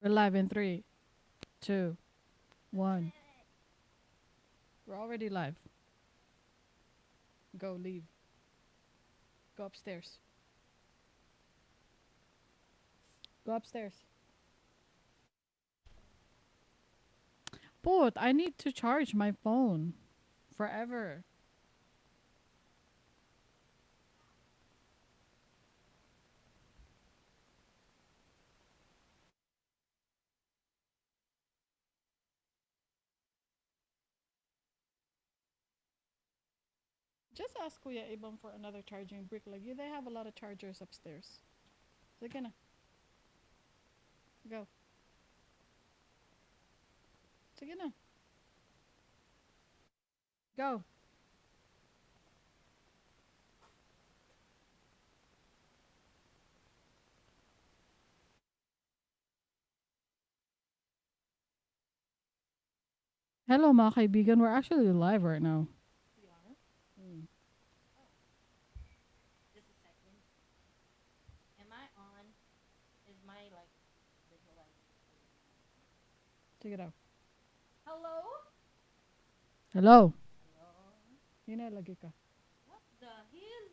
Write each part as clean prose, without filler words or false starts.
We're live in three, two, one. We're already live. Go, leave. Go upstairs. Go upstairs. But I need to charge my phone forever. Just ask Kuya Ibam for another charging brick. Like, yeah, they have a lot of chargers upstairs. Sige na. Go. Sige na. Go. Hello mga kaibigan. We're actually live right now. We are. Mm. Oh, just a second. Am I on? Is my like visualization? Sige daw. Hello? Hello. Hello? Hina lagi ka. What the hell?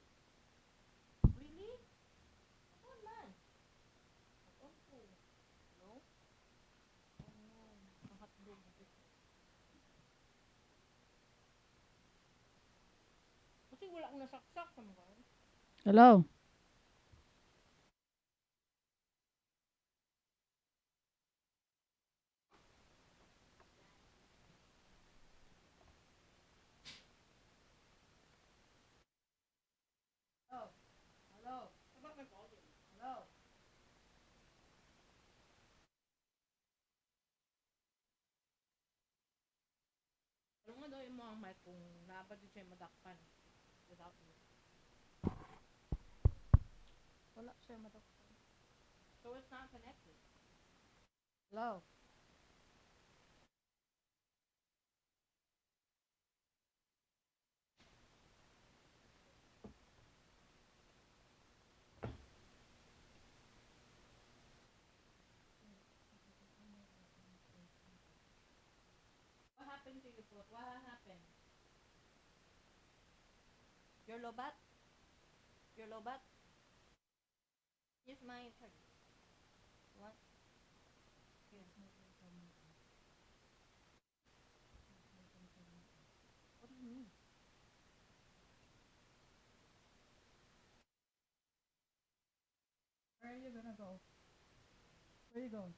Really? Ako man. Ako po. Hello? Oh no. Ang hotdog. Kasi wala akong nasaksak sa mga. Hello. Hello? Hello? How about my volume? Hello? Ano nga daw yung mga mic kung naabad din siya madakpan without me? Wala siya matok. So it's not connected. Hello. What happened to you, Put? What happened? Your lobat? Your lobat? Yes, my turn. What? Yes. What do you mean? Where are you gonna go? Where are you going?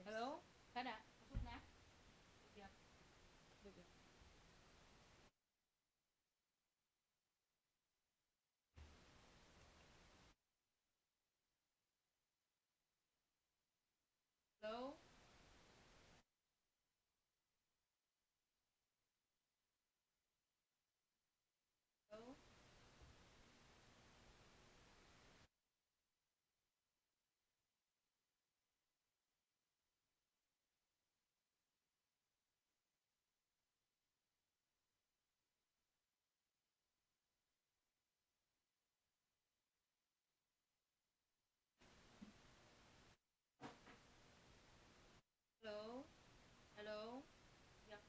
Hello? Kada, usod na? Dugyap. Dugyap. Hello? Hello? Hello? Hello? Yak.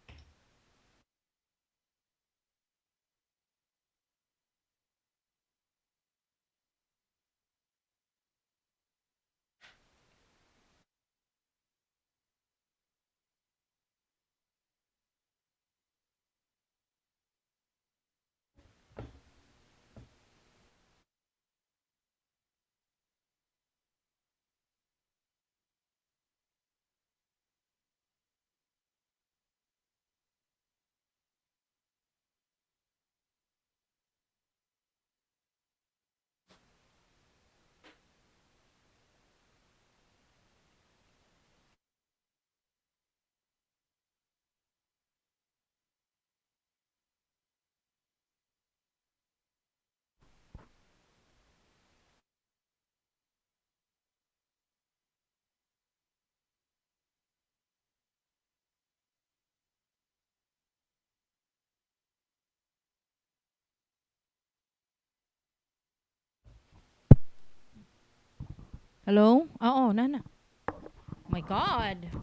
Hello? Oo, nana. Oh my God.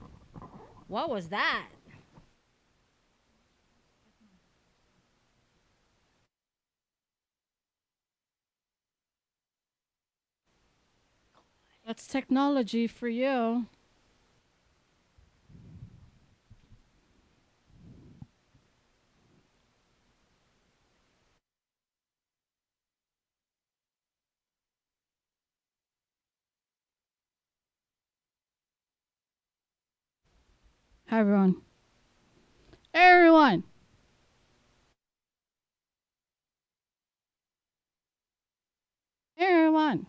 What was that? That's technology for you. Hi, everyone. Everyone! Everyone!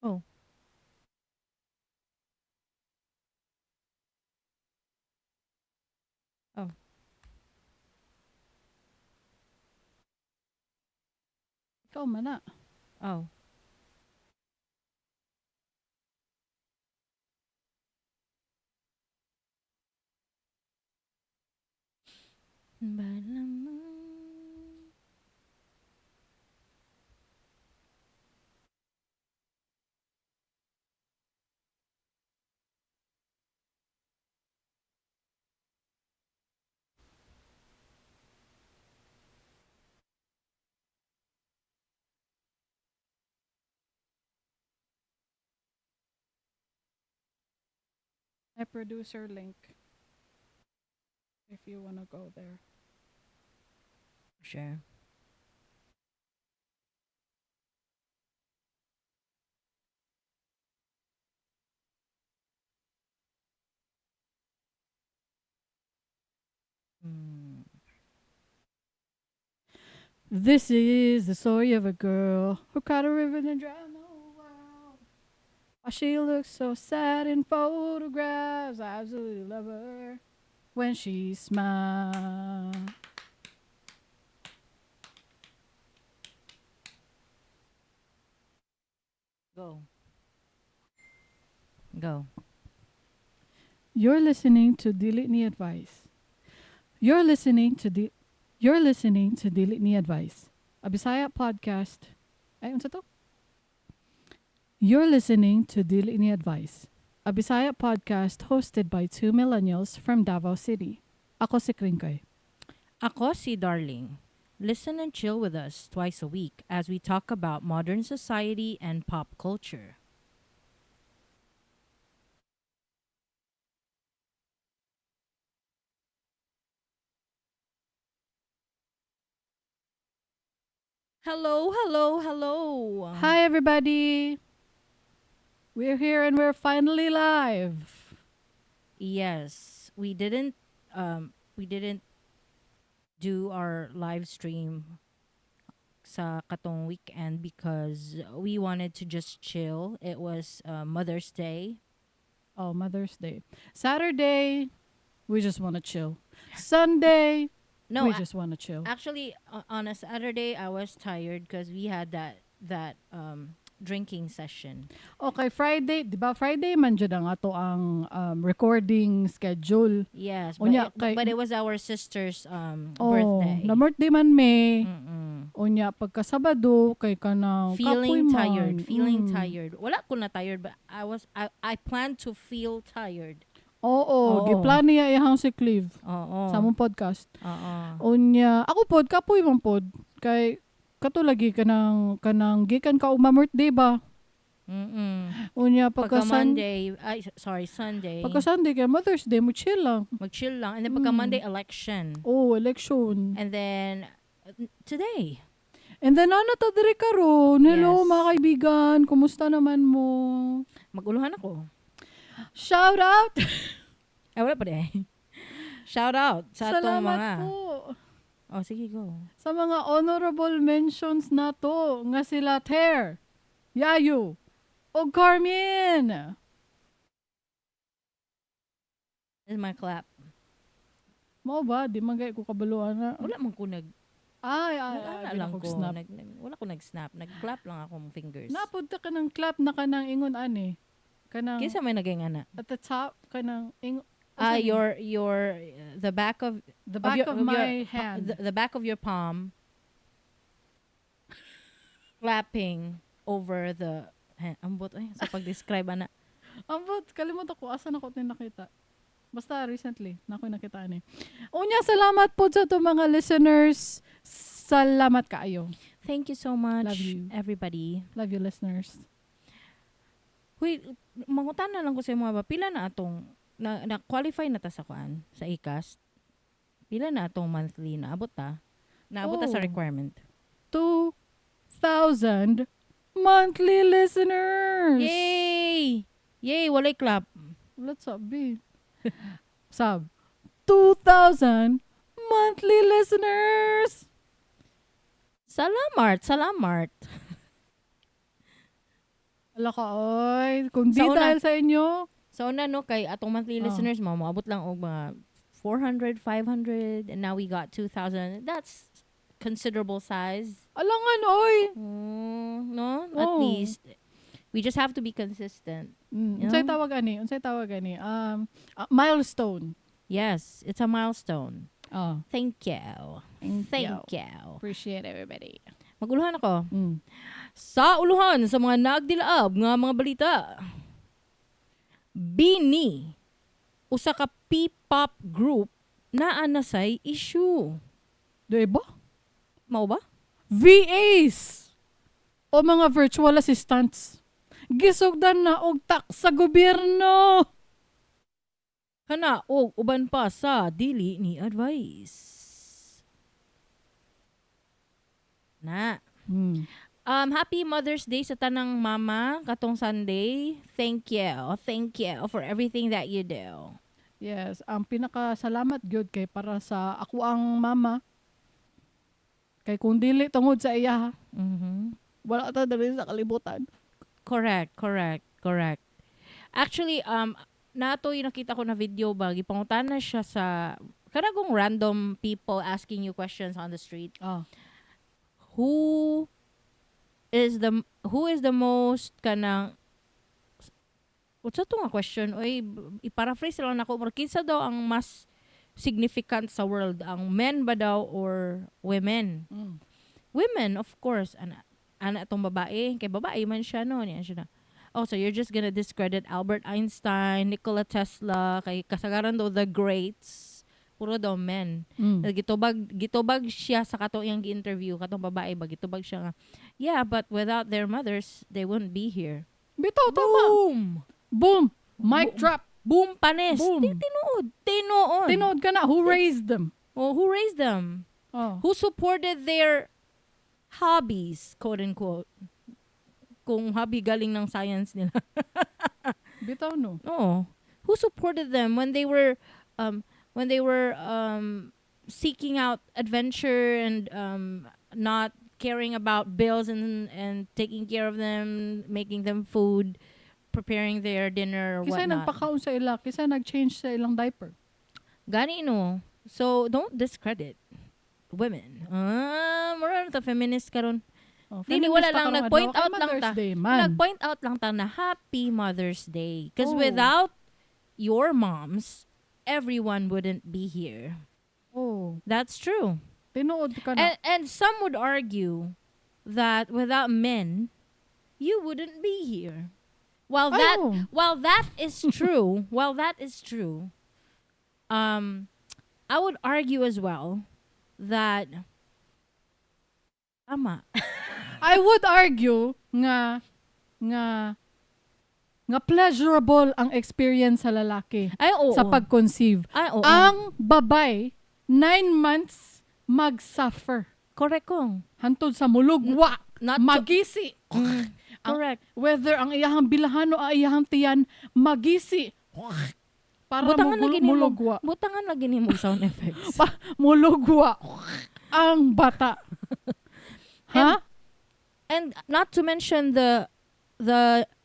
Oh. Oh. Ikaw man na. Oh. Balamang. My producer link if you want to go there. Sure. Mm. This is the story of a girl who caught a river and drowned the whole world. Why she looks so sad in photographs. I absolutely love her when she smiles. Go. Go. You're listening to Dili Ni Advice. You're listening to You're listening to Dili Ni Advice, a Bisaya podcast. Ay, unsa to? You're listening to Dili Ni Advice, a Bisaya podcast hosted by two millennials from Davao City. Ako si Kringkay. Ako si Darling. Listen and chill with us twice a week as we talk about modern society and pop culture. Hello, hello, hello. Hi, everybody. We're here and we're finally live. Yes, we didn't do our live stream sa katong weekend because we wanted to just chill. It was Mother's Day. Oh, Mother's Day. Saturday, we just want to chill. Sunday, No, we just want to chill. actually on a Saturday I was tired because we had that drinking session. Okay, Friday, di ba Friday man dyan ang ato ang recording schedule. Yes, Unya, but it was our sister's oh, birthday. na birthday man me. Mm-mm. Unya, pagka Sabado, kay ka na Feeling kapoy man. tired, feeling tired. Wala ko na tired, but I planned to feel tired. Oo, Oo. giplan niya ihang si Clive Oo. sa among podcast. Oo. Unya, ako pod, kapoy man pod. Kay, katulagi kanang gikan ka ugma birthday ba? Mm-mm. Unya, Pagka Monday, Sunday, pagka Sunday, kaya Mother's Day, mo chill lang. mag-chill lang. And then pagka Monday, election. Oh, election. And then, today. And then, ano to dire karon? Hello, Yes. mga kaibigan. Kumusta naman mo? Maguluhan ako. Shout out! Ay, wala pa din. Shout out sa atong Salamat mga... po. Oh, sige, go. Sa mga honorable mentions na to, nga sila Ter, Yayo, o Carmen. This is my clap. Mao ba? Di man gay ko kabaluan na. Wala man ko Ay, Nag-ana lang ko. snap. Wala ko nag-snap. Nag-clap lang akong fingers. Napunta ka ng clap na kanang ingon ani. Kanang Kisa may naging ana. at the top kanang The back of the back of, your- my hand. the back of your palm clapping over the hand. Ambot ay sa pag-describe ana. Ambot, kalimutan ko asa na ko tin nakita. Basta recently, na ako nakita ani. Unya, salamat po sa to mga listeners. Salamat kaayo. Thank you so much, Love you. everybody. Love you, listeners. Huy, mangutan na lang ko sa mga ba, pila na atong, na-qualify na ta sa kuan, sa ICAST. Pila na atong monthly na abot ta? Naabot ta sa Oh. requirement. 2,000 monthly listeners. Yay! Yay, walay clap. Let's up, B. Sub. 2,000 monthly listeners. Salamat, salamat. Ala ka, oy. Kung di Sa una- dahil sa inyo, So na no, kay atong monthly Oh. listeners, maabot lang og mga 400, 500, and now we got 2,000. That's considerable size. alangan, oy. No? At Oh. least, we just have to be consistent. You Unsay know? tawag ani? Milestone. Yes, it's a milestone. Oh, Thank you. Thank you. you. Appreciate everybody. Maguluhan ako. Mm. Sa uluhan sa mga nagdilaab nga mga balita. BINI, usa ka P-pop group na anasay issue. Diba? Mao ba? VAs o mga virtual assistants. Gisugdan na og tax sa gobyerno. Kana og uban pa sa Dili Ni Advice. Na. Happy Mother's Day sa tanang mama katong Sunday. Thank you. Thank you for everything that you do. Yes, ang pinakasalamat gyud kay para sa ako ang mama. Kay kung dili tungod sa iya, Mhm. wala ta diri sa kalibutan. Correct. Actually, nato yung nakita ko na video ba, gipangutan na siya sa kanagong random people asking you questions on the street. Ah. Who is the most kanang what's that nga question? Oy, i-paraphrase lang nako, pero kinsa daw ang mas significant sa world? Ang men ba daw or women? Women, of course. Ana tong babae, kay babae man siya no, niya siya na. Oh, so you're just gonna discredit Albert Einstein, Nikola Tesla, kay kasagaran daw the greats. Puro daw men. Gitubag siya sa kato iyang gi-interview, katong babae ba, gitubag siya nga, yeah, but without their mothers, they wouldn't be here. Bitaw tama. Boom! Boom. Mic drop. Boom, panis. Boom. Tinood. Tinood ka na. Who raised them? Oh, who raised them? Oh. Who supported their hobbies, quote unquote. Kung hobby galing ng science nila. Bitaw no. Oo. Who supported them when they were seeking out adventure and not caring about bills and taking care of them, making them food, preparing their dinner or Kisay whatnot. nagpakaon sa ila, kisay nag-change sa ilang diaper. Gani no. So don't discredit women. Mura na ta feminist karon. Oh, Dili feminist wala ta lang karong nag-point adlaw, kay out lang Mother's ta. Day, man. Nag-point out lang ta na Happy Mother's Day. Because Oh. without your moms, everyone wouldn't be here. Oh, That's true. tinuod ka na. And some would argue that without men, you wouldn't be here. While that Oh. while that is true, I would argue as well that tama. I would argue nga pleasurable ang experience sa lalaki Ay, oo. sa pag-conceive. Ay, oo. Ang babay 9 months mag-suffer. Correct kong. Hantod sa mulugwa, Not to- magisi. Correct. Whether ang iyahang bilahan o ang iyahang tiyan, magisi. Para Butangan lagi ni mo. mulugwa. Butangan lagi ni mo sound effects. Mulugwa. Ang bata. Ha? And not to mention the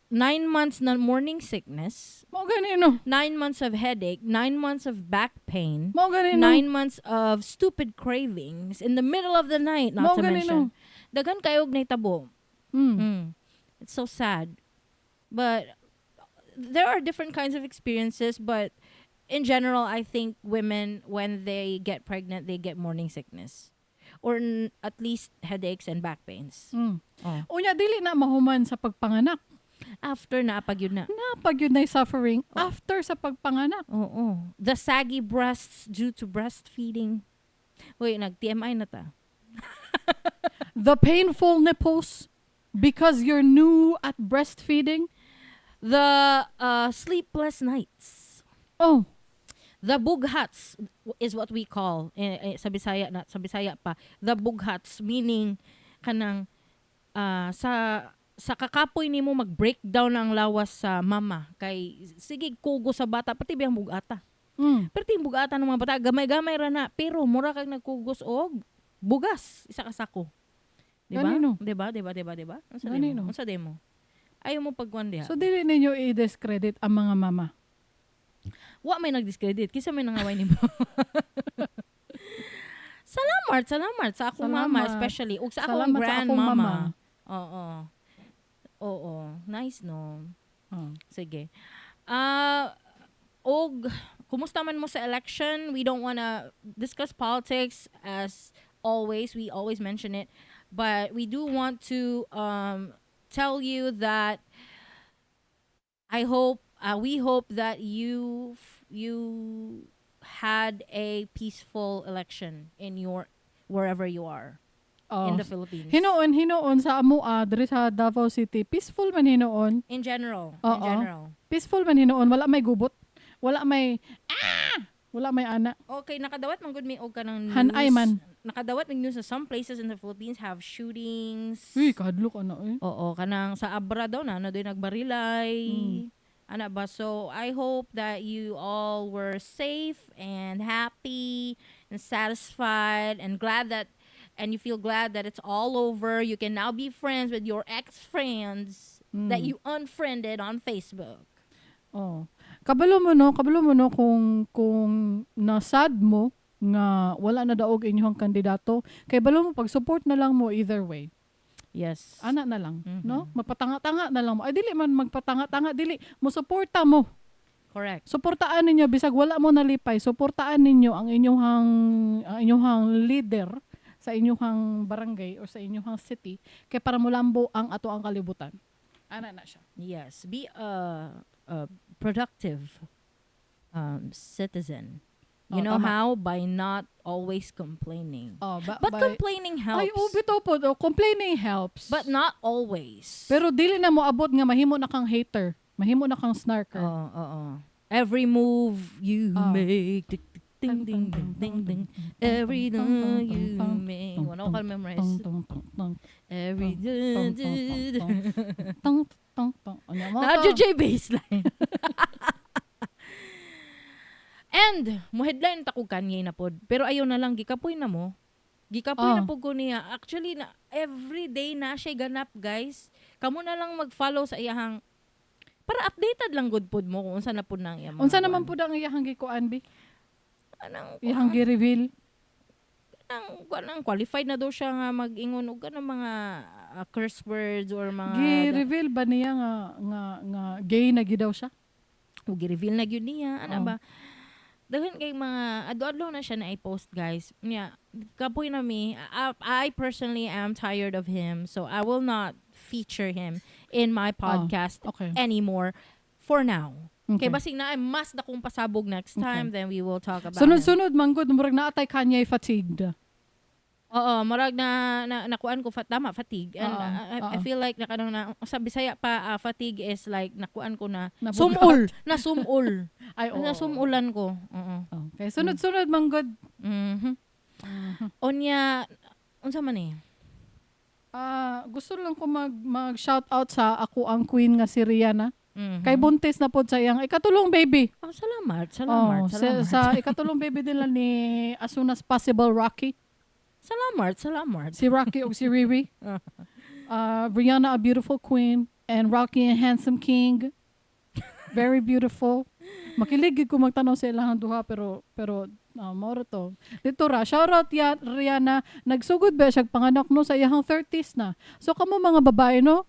9 months na morning sickness, Mao ganino. 9 months of headache, 9 months of back pain, Mao ganino. 9 months of stupid cravings in the middle of the night, not Mao to ganino. mention. Dagan kayog na itabo. It's so sad. But there are different kinds of experiences, but in general, I think women, when they get pregnant, they get morning sickness. Or at least headaches and back pains. Oh. Unya, dili na mahuman sa pagpanganak. After na pag yun na. Napag yun na yung suffering after sa pagpanganak. Oo. The saggy breasts due to breastfeeding. Wait, nag-TMI na ta. The painful nipples because you're new at breastfeeding. The sleepless nights. Oh, The bughats is what we call sa Bisaya pa. The bughats meaning kanang sa kakapoy nimo mag-breakdown ang lawas sa mama kay sige kugo sa bata pati biyang bugata. Pero ting bugata ng mga bata gamay-gamay ra na pero mura kag nagkugos og bugas isa ka sako. Diba? Ganino. Diba? Unsa Ganino. demo? Unsa demo? Ayaw mo pagkuan diha. so dili ninyo i-discredit ang mga mama. Wa may nag-discredit kisa may nangaway nimo. Salamat sa akong mama Salamat. especially ug sa akong Salamat sa akong grandmama. mama. Oo. Nice no. Oh. Sige. Og kumusta man mo sa election? We don't wanna discuss politics as always. We always mention it. But we do want to tell you that we hope that you had a peaceful election in your wherever you are in the Philippines. Hinoon sa amoa diri sa Davao City. Peaceful man hinoon. In general. Oo. Peaceful man hinoon, wala may gubot. Wala may ana. Okay, nakadawat man gud mi og kanang news. Hanay man. Nakadawat mig news na some places in the Philippines have shootings. Uy, kahadlok ano eh. Oo, kanang sa Abra daw na doy nagbarilay. Ana ba? So, I hope that you all were safe and happy and satisfied and you feel glad that it's all over. You can now be friends with your ex-friends that you unfriended on Facebook. Oh. Kabalo mo no kung nasad mo nga wala na daog inyong kandidato, kay balo mo pag-support na lang mo either way. Yes. Ana na lang, no? Magpatanga-tanga na lang mo. Ay dili man magpatanga-tanga, dili mo suporta mo. Correct. Suportaan ninyo bisag wala mo nalipay, suportaan ninyo ang inyong leader sa inyong barangay or sa inyong city kay para mulambo ang ato ang kalibutan. Ana na siya. Yes. Be a productive citizen. You know tama. how? By not always complaining. But By- complaining helps. Ay, bitaw po. Complaining helps. But not always. Pero dili na mo abot nga mahimo na kang hater. Mahimo na kang snarker. Oo. Every move you make. Ding, ding, ding, ding, ding. Every day you make. Wala ko memorize. Every day. Na-adyo J baseline. And, mo-headline ta ko Kanye na pod. Pero ayaw na lang, gikapoy na mo. Gikapoy na po ko niya. Actually, na, every day na siya ganap, guys. Kamu na lang mag-follow sa iyahang para updated lang good pod mo kung unsa na pod nang iyang Unsa naman pod ang iyahang gikuan bi? Anang Iyahang gi-reveal? Anang qualified na daw siya nga mag-ingon og kanang mga curse words or mga Gi-reveal ba niya nga gay na gidaw siya? o gi-reveal na gyud niya ana ba daghan kay mga adlaw na siya na i-post guys niya kapoy na mi I personally am tired of him so I will not feature him in my podcast anymore for now. Okay, basig na ay mas dakong pasabog next time then we will talk about sunod manggod murag naatay Kanye fatigued. Oo, marag na nakuan ko tama fatigue and I feel like nakanang na sa Bisaya pa fatigue is like nakuan ko na sumul ay na sumulan ko. Okay, sunod manggod. Onya unsa man eh? Gusto lang ko mag shout out sa ako ang queen nga si Rihanna. Kay buntis na pod sa iyang ikatulong baby. Salamat. Sa ikatulong baby nila ni as soon as possible Rocky. Salamat. Si Rocky o si Riri. Rihanna, a beautiful queen. And Rocky, a handsome king. Very beautiful. Makilig ko magtanong sa ilang duha pero mauro to. Dito ra, shoutout Rihanna. Nagsugod ba siya panganak no sa iyang 30s na. So kamo mga babae no,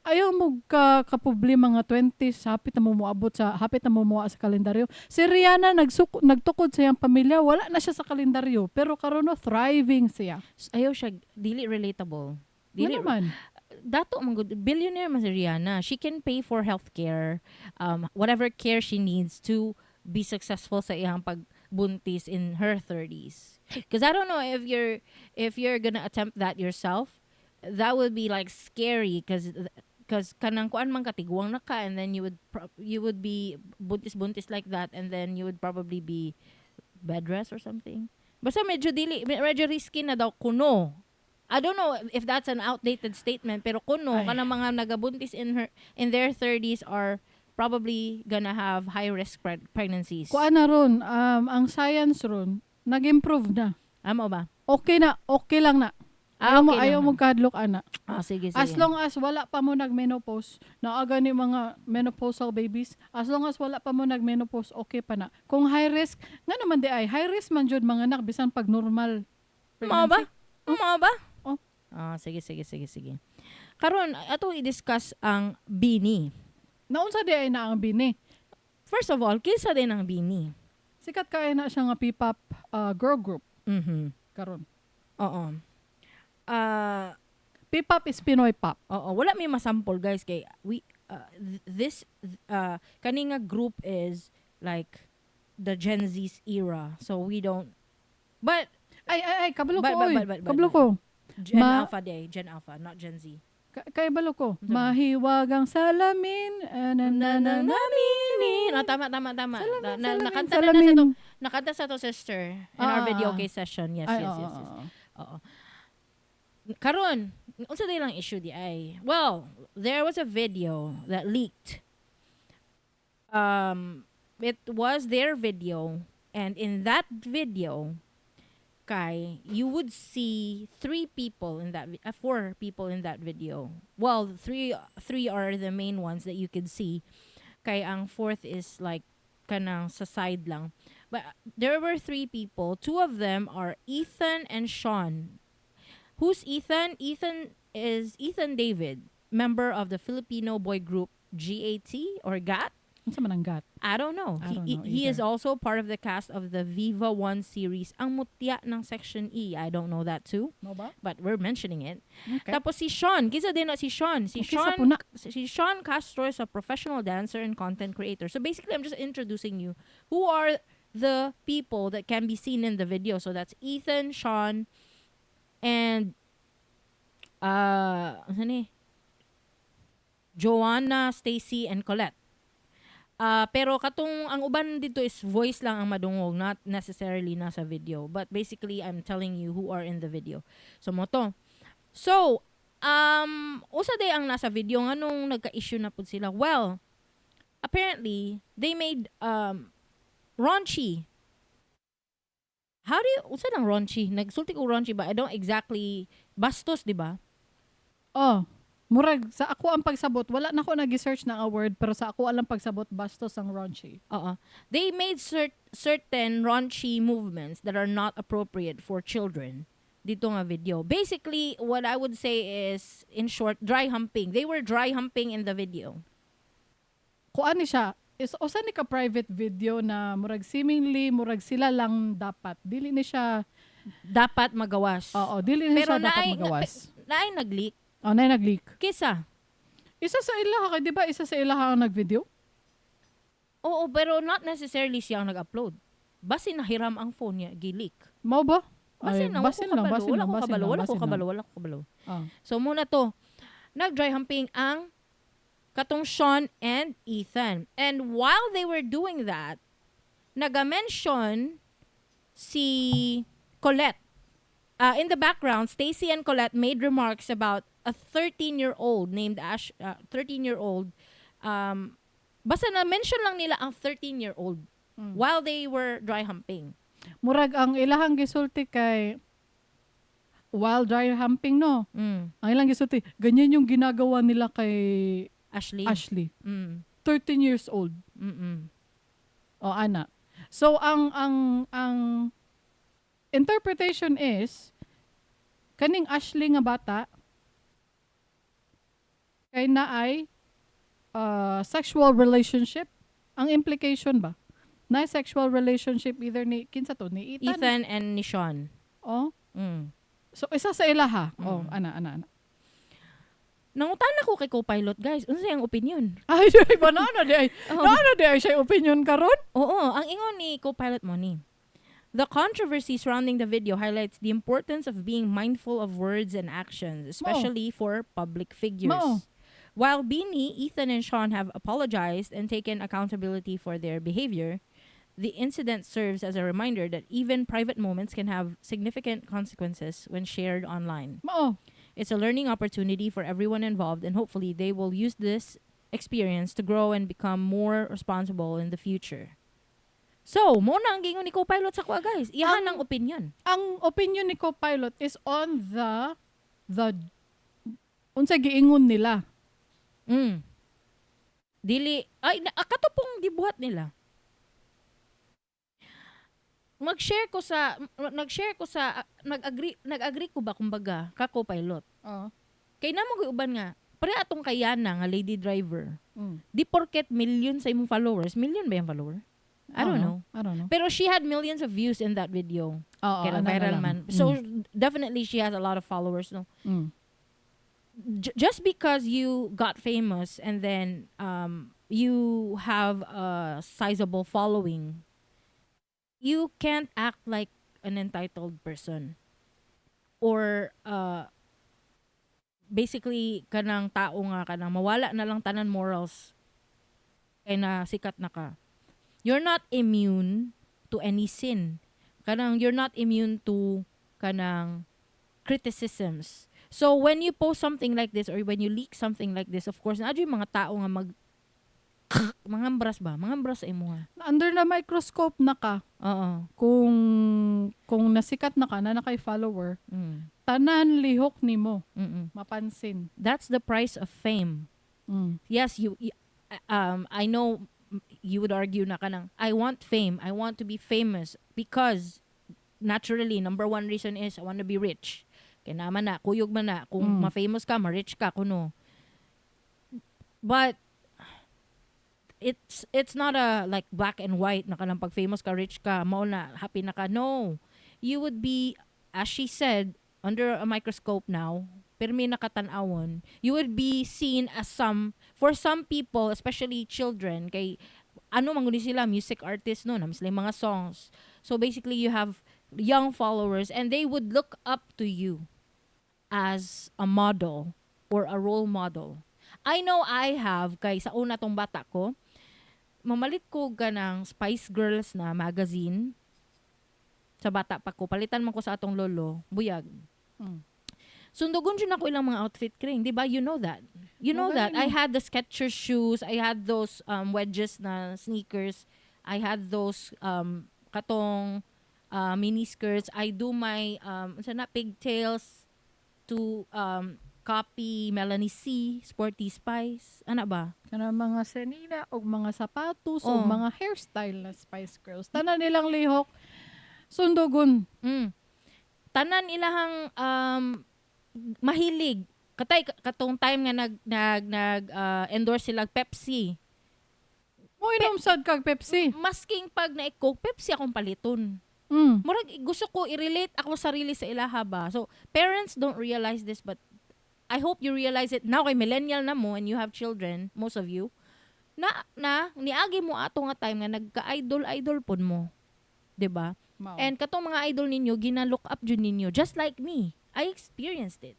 ayaw mo kapubli mga 20s, hapit na mo muwa sa kalendaryo. Si Rihanna nagtukod sa iyang pamilya, wala na siya sa kalendaryo, pero karon no thriving siya. Ayaw siya dili relatable. Dili naman. Dato man good billionaire man si Rihanna. She can pay for healthcare, whatever care she needs to be successful sa iyang pagbuntis in her 30s. Because I don't know if you're gonna attempt that yourself, that would be like scary because kanang kuan man katigwang na ka and then you would be buntis like that and then you would probably be bed rest or something. Basta medyo risky na daw kuno. I don't know if that's an outdated statement pero kuno kanang mga nagabuntis in their 30s are probably gonna have high risk pregnancies. Kuan na ron ang science ron nag-improve na. Amo ba? Okay lang na. Ayaw mo kadlok ana. Sige. As long as wala pa mo nag-menopause, naaga ni mga menopausal babies, as long as wala pa mo nag-menopause, okay pa na. Kung high risk, nga naman di ay, high risk man jud mga anak bisan pag normal pregnancy. Mao ba? Oh. Sige. Karon ato i-discuss ang BINI. Naunsa di ay na ang BINI? First of all, kinsa din ang BINI? Sikat kay na siya nga P-pop girl group. Karon. Oo. P-pop is Pinoy pop. Oo, wala may masample guys kay this kani nga group is like the Gen Z's era. So we don't but ay kabalo ko. Gen Alpha, not Gen Z. Kay balo ko. Mahiwagang salamin naminin. Tama. Nakanta sa to sister in our video case session. Yes. Oo. Karon, unsa day lang issue di ay. Well, there was a video that leaked. It was their video and in that video you would see 4 people in that video. Well, three are the main ones that you could see. Kay ang fourth is like kanang sa side lang. But there were 3 people. 2 of them are Ethan and Sean. Who's Ethan? Ethan is Ethan David, member of the Filipino boy group GAT or GAT. Unsa man ang GAT? I don't know. He is also part of the cast of the Viva 1 series, Ang Mutya ng Section E. I don't know that too. No ba? But we're mentioning it. Okay. Tapos si Sean, kinsa din na si Sean. Si Sean Castro is a professional dancer and content creator. So basically, I'm just introducing you who are the people that can be seen in the video. So that's Ethan, Sean, and Joanna, Stacy, and Colette. Pero katong ang uban dito is voice lang ang madungog, not necessarily nasa video. But basically, I'm telling you who are in the video. So mo to. So, usa day ang nasa video nga nung nagka-issue na pud sila. Well, apparently, they made raunchy. How do you, unsa nang raunchy? Nagsulti ko raunchy ba? I don't exactly, bastos, di ba? Oh, murag sa ako ang pagsabot, wala na ko nag-search na word pero sa ako alang pagsabot bastos ang raunchy. Oo. They made certain raunchy movements that are not appropriate for children. Dito nga video. Basically, what I would say is, in short, dry humping. They were dry humping in the video. Kuan ni siya is usa ni ka private video na murag seemingly murag sila lang dapat. Dili ni siya Dapat magawas. oo, dili ni Pero siya dapat magawas. naay nag-leak. Oh, na nag-leak. Kisa. Isa sa ilaha kay di ba isa sa ilaha ang nag-video? Oo, pero not necessarily siya ang nag-upload. Basi nahiram ang phone niya, gileak. Mao ba? Basin lang, wala ko kabalo, wala ko lang. kabalo. Ah. So muna to, nag-dry humping ang katong Sean and Ethan. And while they were doing that, naga-mention si Colette. In the background, Stacy and Colette made remarks about a 13-year-old named 13-year-old. Basta na-mention lang nila ang 13-year-old while they were dry humping. Murag ang ilahang gisulti kay while dry humping no. Ang ilang gisulti, ganyan yung ginagawa nila kay Ashley. 13 years old. O ana. So ang interpretation is kaning Ashley nga bata kay naay sexual relationship. Ang implication ba? Na sexual relationship either ni kinsa to ni Ethan and ni Sean. Oh. So isa sa ilaha. Oh, ana. Nangutan ako kay co-pilot, guys. Unsa ang opinion? Ay, banana di ay. Banana di ay siya opinion karon? Oo, ang ingon ni co-pilot mo ni. The controversy surrounding the video highlights the importance of being mindful of words and actions, especially for public figures. While BINI, Ethan and Sean have apologized and taken accountability for their behavior, the incident serves as a reminder that even private moments can have significant consequences when shared online. It's a learning opportunity for everyone involved, and hopefully they will use this experience to grow and become more responsible in the future. So, muna ang gingon ni co-pilot sa kuha, guys. Iyahan ang opinion. Ang opinion ni co-pilot is on the unsa giingon nila. Dili, katupong gibuhat nila. Nag-agree ko ba kumbaga ka co-pilot. Kay namo gyud uban nga pare atong kayana nga lady driver. Di porket million sa imong followers, million ba yung follower? I don't know. Pero she had millions of views in that video. Kaya viral man. So definitely she has a lot of followers, no. Just because you got famous and then you have a sizable following, you can't act like an entitled person. Or basically kanang tao nga kanang mawala na lang tanan morals kay na sikat na ka. You're not immune to any sin. Kanang you're not immune to kanang criticisms. So when you post something like this or when you leak something like this, of course, na yung mga tao nga mangambras sa imo nga. Under the microscope na ka. Kung nasikat na ka, na nakay follower, tanan lihok nimo. Mapansin. That's the price of fame. Yes, I know you would argue na kanang, I want fame. I want to be famous because naturally, number one reason is I want to be rich. Kaya naman na, kuyog man na. Kung ma-famous ka, ma-rich ka, kuno. But it's not a like black and white na kanang pag famous ka, rich ka, mao na, happy na ka. No. You would be, as she said, under a microscope now, pirmi nakatanawon, you would be seen as for some people, especially children, kay ano manguni sila, music artists no, namis sila mga songs. So basically, you have young followers and they would look up to you as a model or a role model. I know I have, kay sa una tong bata ko, mamalit ko ganang Spice Girls na magazine sa bata pa ko. Palitan man ko sa atong lolo, buyag. Mm. Sundugon dyan ako ilang mga outfit kring. Di ba? You know that. You know that. I had the Skechers shoes. I had those wedges na sneakers. I had those katong mini skirts. I do my pigtails to copy Melanie C, Sporty Spice. Ano ba? Kana mga senina o mga sapatos o Oh. mga hairstyle na Spice Girls. Tanan nilang lihok, sundugon. Tanan ilahang mahilig. Katong time nga endorse sila Pepsi. Mo inom sad kag Pepsi. Masking pag na Coke, Pepsi akong paliton. Murag gusto ko i-relate ako sarili sa ilaha ba. So, parents don't realize this, but I hope you realize it now kay millennial na mo and you have children, most of you. Niagi mo ato nga time nga nagka-idol pud mo. 'Di ba? And katong mga idol ninyo gina-look up jud ninyo just like me. I experienced it.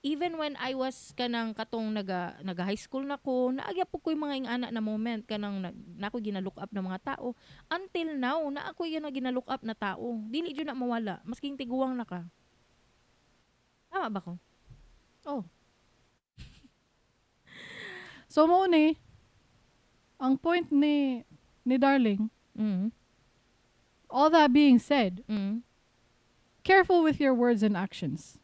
Even when I was kanang katong naga high school na ko, naagya po ko yung mga ingana na moment kanang nako gina-look up na mga tao. Until now, na ako yung gina-look up na tao. Dili jud na mawala, masking tiguwang na ka. Tama ba ko? Oh. So mo ni ang point ni Darling, all that being said, careful with your words and actions.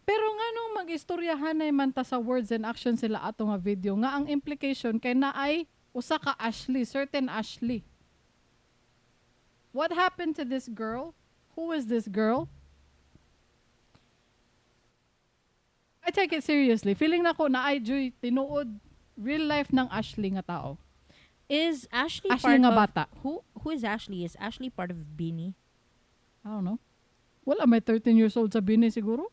Pero nga nung mag-istoryahan na man ta sa words and actions sila ato nga video, nga ang implication kay na ay usa ka Ashley, certain Ashley. What happened to this girl? Who is this girl? I take it seriously. Feeling na ko na ay Joy tinuod real life ng Ashley nga tao. Is Ashley Ashley part nga of bata. Who is Ashley? Is Ashley part of BINI? I don't know. Wala may 13 years old sa BINI siguro.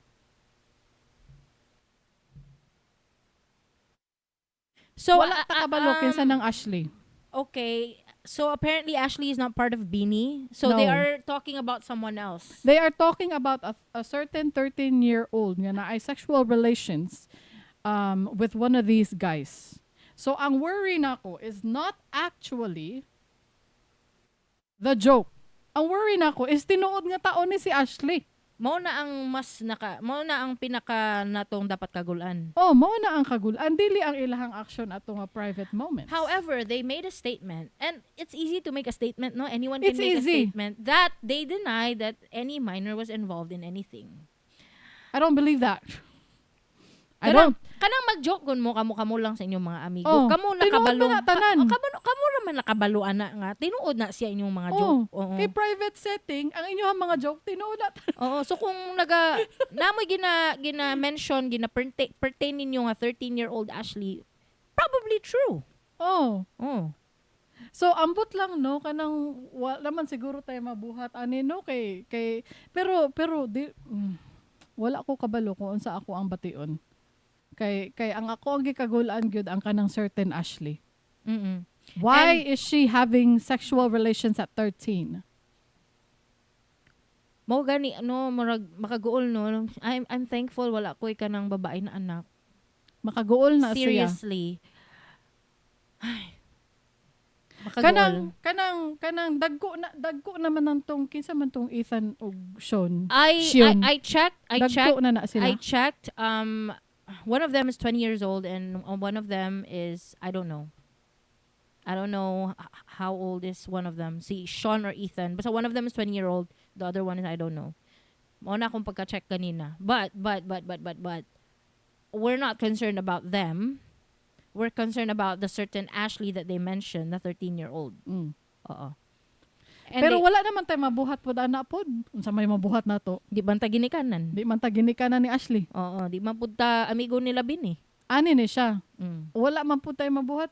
So Wala ta kabalo kinsa ng Ashley. Okay. So apparently Ashley is not part of BINI. So they No. are talking about someone else. They are talking about a certain 13-year-old nga na ay sexual relations with one of these guys. So ang worry nako is not actually the joke. Ang worry nako is tinuod nga taon ni si Ashley. Mao na ang pinaka natong dapat kagulan. Oh, mao na ang kagulan. Dili ang ilahang action ato nga private moments. However, they made a statement, and it's easy to make a statement, no? Anyone can It's make easy. a statement that they deny that any minor was involved in anything. I don't believe that. I don't. Kanang mag-joke gun mo kamo lang sa inyong mga amigo. Oh, Kamo tinuod nakabalo. na tanan. Kamo naman nakabalo ana nga. Tinuod na siya inyong mga joke. Oo. Kay private setting, ang inyong mga joke tinuod na tanan. Oo, so kung namoy gina-mention, pertain ninyo nga 13-year-old Ashley, probably true. Oh. Oh. So ambot lang no kanang wala man siguro tayo mabuhat ani no kay pero wala ko kabalo kung unsa ako ang bation. Kay ang ako ang gikagulaan gyud ang kanang certain Ashley. Why is she having sexual relations at 13? Mao gani makaguol no. I'm thankful wala koy kanang babae na anak. Makaguol na siya. Seriously. Ay. Makaguol. Kanang dagko naman nang tong kinsa man tong Ethan ug Sean. I checked. Dagko na sila. I checked. One of them is 20 years old and one of them is I don't know how old is one of them. Si Sean or Ethan. Basta one of them is 20-year-old. The other one is I don't know. Mao na akong pagka-check kanina. But we're not concerned about them. We're concerned about the certain Ashley that they mentioned, the 13-year-old. Oo. Pero wala naman tayo mabuhat pod ana pod. Unsa may mabuhat nato? Di man ta ginikanan. Di man ta ginikanan ni Ashley. Oo, di man pud ta amigo nila BINI. Ani ni siya. Wala man pud tayo mabuhat.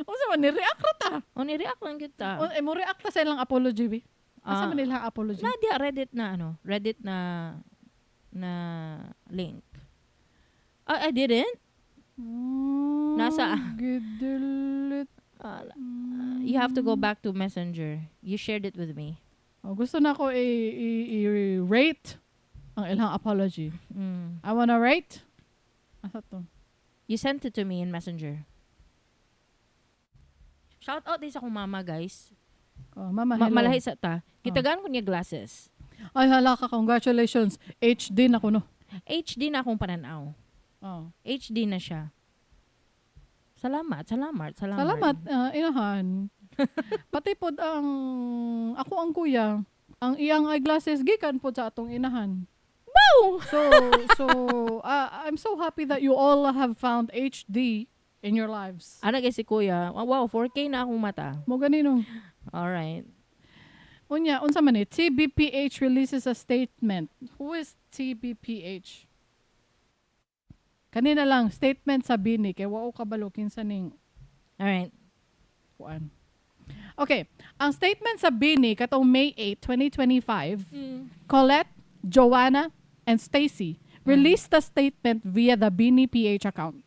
Unsa man ni-react ra ta? O ni-react lang kita. Mo react ta sa ilang apology bi. Asa man nila apology? Na dia Reddit na link. I didn't. Nasa Gidelit. You have to go back to Messenger. You shared it with me. Gusto na ko i-rate ang ilang apology. I wanna rate. Asa to? You sent it to me in Messenger. Shout out din sa akong mama, guys. Oh, mama, hello. Malahi sa ta. Kitagaan ko niya glasses. Ay, hala ka. Congratulations. HD na ko, no? HD na akong pananaw. Oh. HD na siya. Salamat. Salamat, inahan. Pati pod ako ang kuya, ang iyang eyeglasses gikan po sa atong inahan. Wow! So I'm so happy that you all have found HD in your lives. Ano si kuya? Wow, 4K na akong mata. Mo ganino. Alright. Unya, unsa man ni? TBPH releases a statement. Who is TBPH? Kanina lang, statement sa BINI. Kaya wao kabalo, kinsa ning Alright. kuan. Okay. Ang statement sa BINI katong May 8, 2025, Colette, Joanna, and Stacy released a statement via the BINI PH account.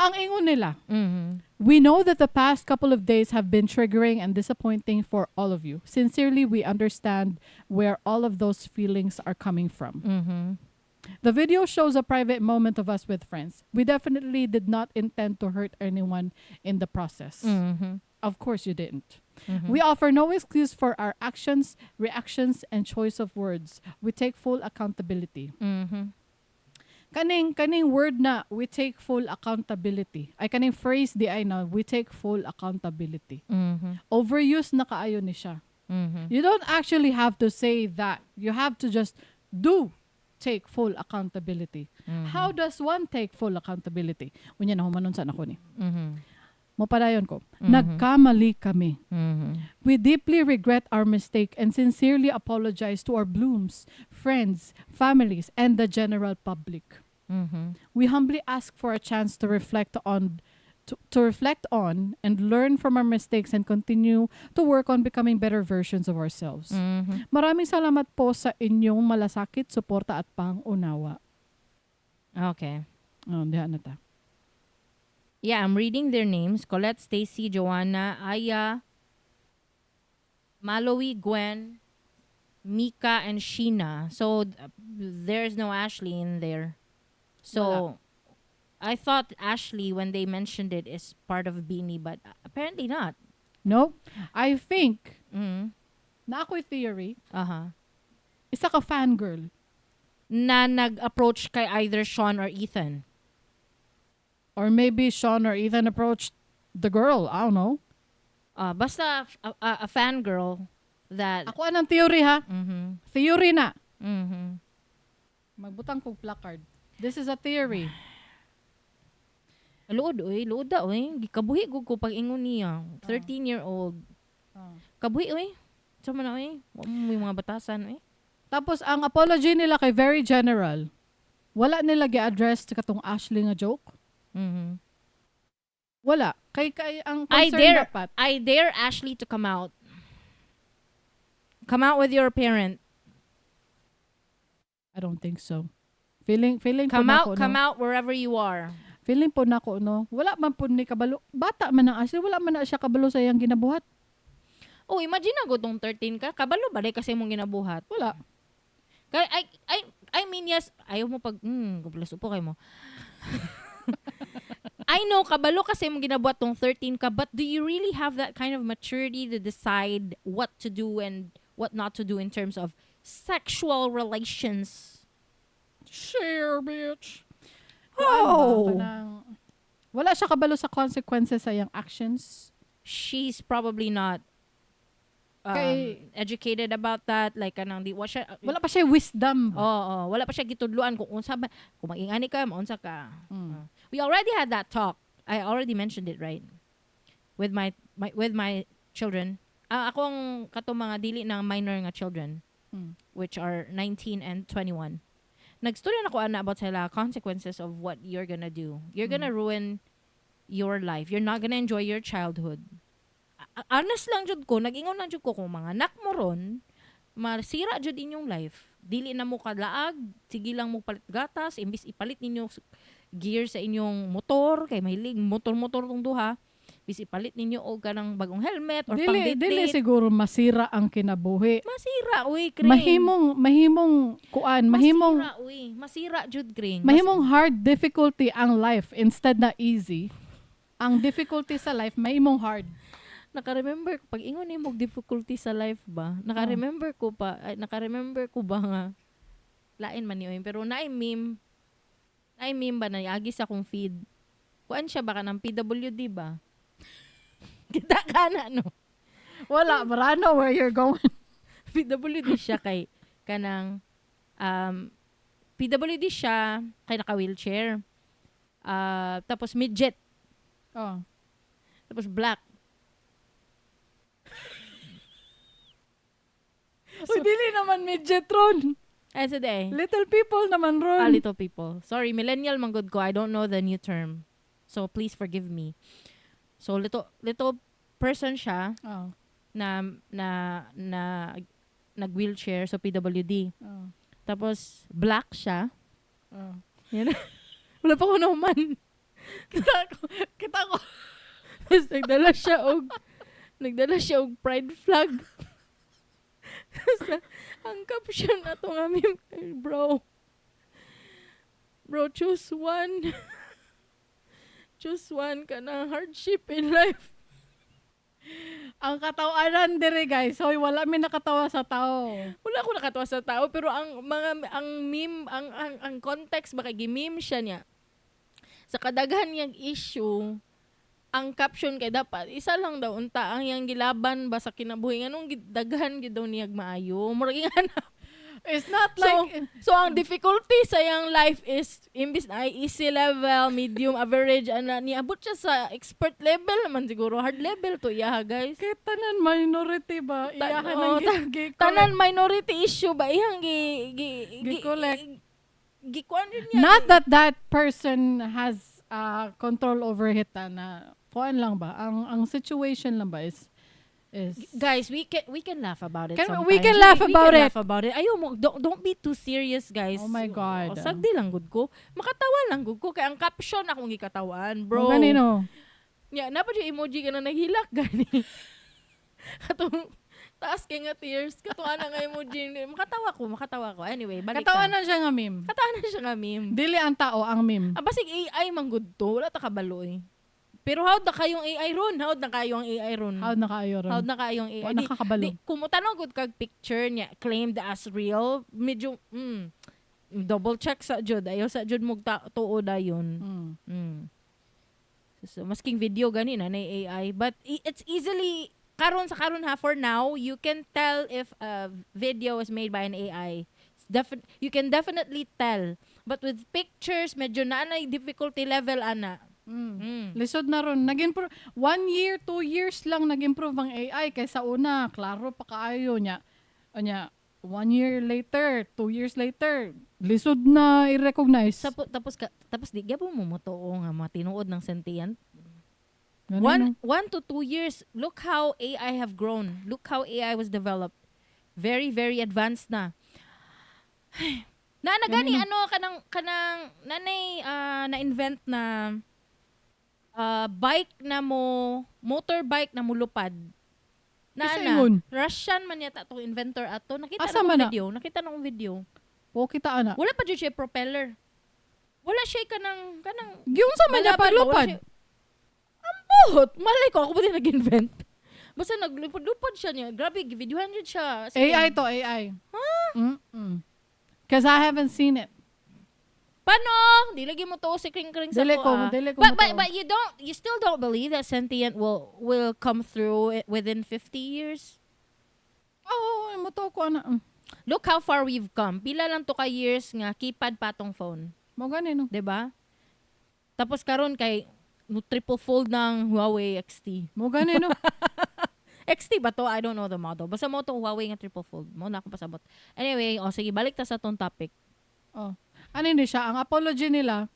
Ang ingon nila, we know that the past couple of days have been triggering and disappointing for all of you. Sincerely, we understand where all of those feelings are coming from. The video shows a private moment of us with friends. We definitely did not intend to hurt anyone in the process. Of course you didn't. We offer no excuse for our actions, reactions, and choice of words. We take full accountability. Kaning word na, we take full accountability. Ay kaning phrase di ay na, we take full accountability. Overuse na kaayo ni siya. You don't actually have to say that. You have to just take full accountability. How does one take full accountability? Unya na humanon sa ako ni. Mopadayon ko. Nagkamali kami. We deeply regret our mistake and sincerely apologize to our blooms, friends, families, and the general public. We humbly ask for a chance to reflect on and learn from our mistakes and continue to work on becoming better versions of ourselves. Maraming salamat po sa inyong malasakit, suporta at pangunawa. Okay. Oh, diyan na ta. Yeah, I'm reading their names. Colette, Stacy, Joanna, Aya, Maloy, Gwen, Mika, and Sheena. So, there's no Ashley in there. So, Wala. I thought Ashley, when they mentioned it, is part of BINI, but apparently not. No? I think, na ako'y theory, isa ka fangirl. Na nag-approach kay either Sean or Ethan. Or maybe Sean or Ethan approached the girl. I don't know. Basta a fangirl that... Ako anong theory ha? Theory na. Magbutang kong placard. This is a theory. Luod da oy. Gikabuhi gud ko pag ingon niya. 13-year-old. Kabuhi oy. Sama na oy. Wa mo yung mga batasan oy. Tapos ang apology nila kay very general. Wala nila gi-address katong Ashley nga joke. Wala. Kay ang concern dapat. I dare Ashley to come out. Come out with your parent. I don't think so. Feeling Come po out, come out wherever you are. Feeling po nako no. Wala man po ni kabalo. Bata man ang Ashley, wala man na siya kabalo sa iyang ginabuhat. Oh, imagine na tong 13 ka. Kabalo ba kasi mong ginabuhat? Wala. Kay I mean yes, ayaw mo pag gublas upo kay mo. I know kabalo kasi mong ginabuhat tong 13 ka, but do you really have that kind of maturity to decide what to do and what not to do in terms of sexual relations? Share, bitch. Oh. Wala siya kabalo sa consequences sa iyang actions. She's probably not educated about that, like kanang di wala pa siya wisdom. Wala pa siya gitudluan kung unsa ba kung magingani ka maunsa ka. We already had that talk. I already mentioned it, right? With my children. Akong kato mga dili na minor nga children, which are 19 and 21. Nagstudyo na ko ana about sila consequences of what you're gonna do. You're gonna ruin your life. You're not gonna enjoy your childhood. Honest lang jud ko, nag-ingon lang jud ko kung mga anak mo ron, masira jud inyong life. Dili na mo kalaag, sige lang mo palit gatas, imbis ipalit ninyo gear sa inyong motor, kay mahilig motor-motor tong duha. Bis ipalit ninyo og kanang bagong helmet or pang-date. Dili siguro masira ang kinabuhi. Masira, uy, Kring. Mahimong kuan, Masira, uy. Masira jud, Kring. Mahimong hard difficulty ang life instead na easy. ang difficulty sa life may imong hard. Naka-remember ko pag ingon nimo difficulty sa life ba? Naka-remember ko ba nga lain man niyo pero naay meme ba na agi sa akong feed. Kuan siya baka ng PWD ba? Kita ka na no. Wala, but I know where you're going. PWD siya kay kanang PWD siya kay naka-wheelchair. Tapos midget, Oh. tapos black. Uy, dili naman midget ron. Ay, sige. Little people naman ron. Little people. Sorry, millennial man good ko. I don't know the new term. So, please forgive me. So, little person siya Oh. na nag-wheelchair. So, PWD. Oh. Tapos, black siya. Oh. Yan. Wala pa ko naman. Kita ko. Tapos, nagdala siya og pride flag. Tapos, ang caption na to nga meme, bro, choose one. Choose one ka na hardship in life. Ang katawanan dire guys. Hoy, wala mi nakatawa sa tao. Wala ako nakatawa sa tao pero ang meme ang context baka gi-meme siya niya. Sa kadaghan niyang issue, ang caption kay dapat isa lang daw unta ang yang gilaban ba sa kinabuhi nganong daghan gid daw niyag maayo. Murag nga It's not like so ang difficulty sa yang life is imbis na ay easy level, medium, average ana niabot siya sa expert level naman siguro hard level to iya guys. kay tanan minority ba? Iyahan oh, ang gi tanan minority issue ba iyang collect. Gikuan rin niya. Not that person has control over it na kuan lang ba? Ang situation lang ba is guys, we can laugh about it sometimes. we can laugh about it. Ayaw mo, don't be too serious, guys. Oh my God. Sagdi lang gud ko. Makatawa lang gud ko kay ang caption akong gikatawan, bro. Ganino. Yeah, napa di emoji ka na naghilak gani. Katong taas kay nga tears, katuan na nga emoji. Makatawa ko. Anyway, balik Katawan ta. na siya nga meme. Katawan na siya nga meme. Dili ang tao ang meme. Basig AI man gud to, wala ta kabaloy. Pero howd na kayong AI ron? Howd na kayong AI ron? Howd na kaayo ron. Howd na kayong AI? Nakakabalo. Kung tanong gud kag picture niya claimed as real, medyo double check sa jud. Ayaw sa jud mo tuod ayon. So masking video gani na AI, but it's easily karon ha for now you can tell if a video is made by an AI. You can definitely tell. But with pictures medyo naanay difficulty level ana. Lisod na ron. 1 year, 2 years lang nag-improve ang AI kaysa una. Klaro pa kaayo niya. 1 year later, 2 years later, lisod na i-recognize. Tapos di gyapon mo motoo nga matinuod ng sentient. Ganun. 1 to 2 years, look how AI have grown. Look how AI was developed. Very, very advanced na. Gani kanang nanay na-invent na bike na motorbike na mulupad. Russian man yata itong inventor ato. Nakita na akong video. O, kita ana. Wala pa dyan siya propeller. Wala siya kanang Giyong sa man niya palupad. Ambot! Malay ko, ako ba din nag-invent? Basta naglupad-lupad siya niya. Grabe, videohan dyan siya. AI to, AI. Huh? Because I haven't seen it. Paano? Di lagi mo to si Kringkay sa Dili ko But you still don't believe that sentient will come through within 50 years? Oo, mo to ko ana. Look how far we've come. Pila lang to ka years nga keypad patong phone. Mo gani no. 'Di ba? Tapos karon kay triple fold ng Huawei XT. Mo gani no. XT ba to? I don't know the model. Basta mo to Huawei nga triple fold. Mo na ako pasabot. Anyway, sige, balik ta sa tong topic. Oh. Ano hindi siya? Ang apology nila,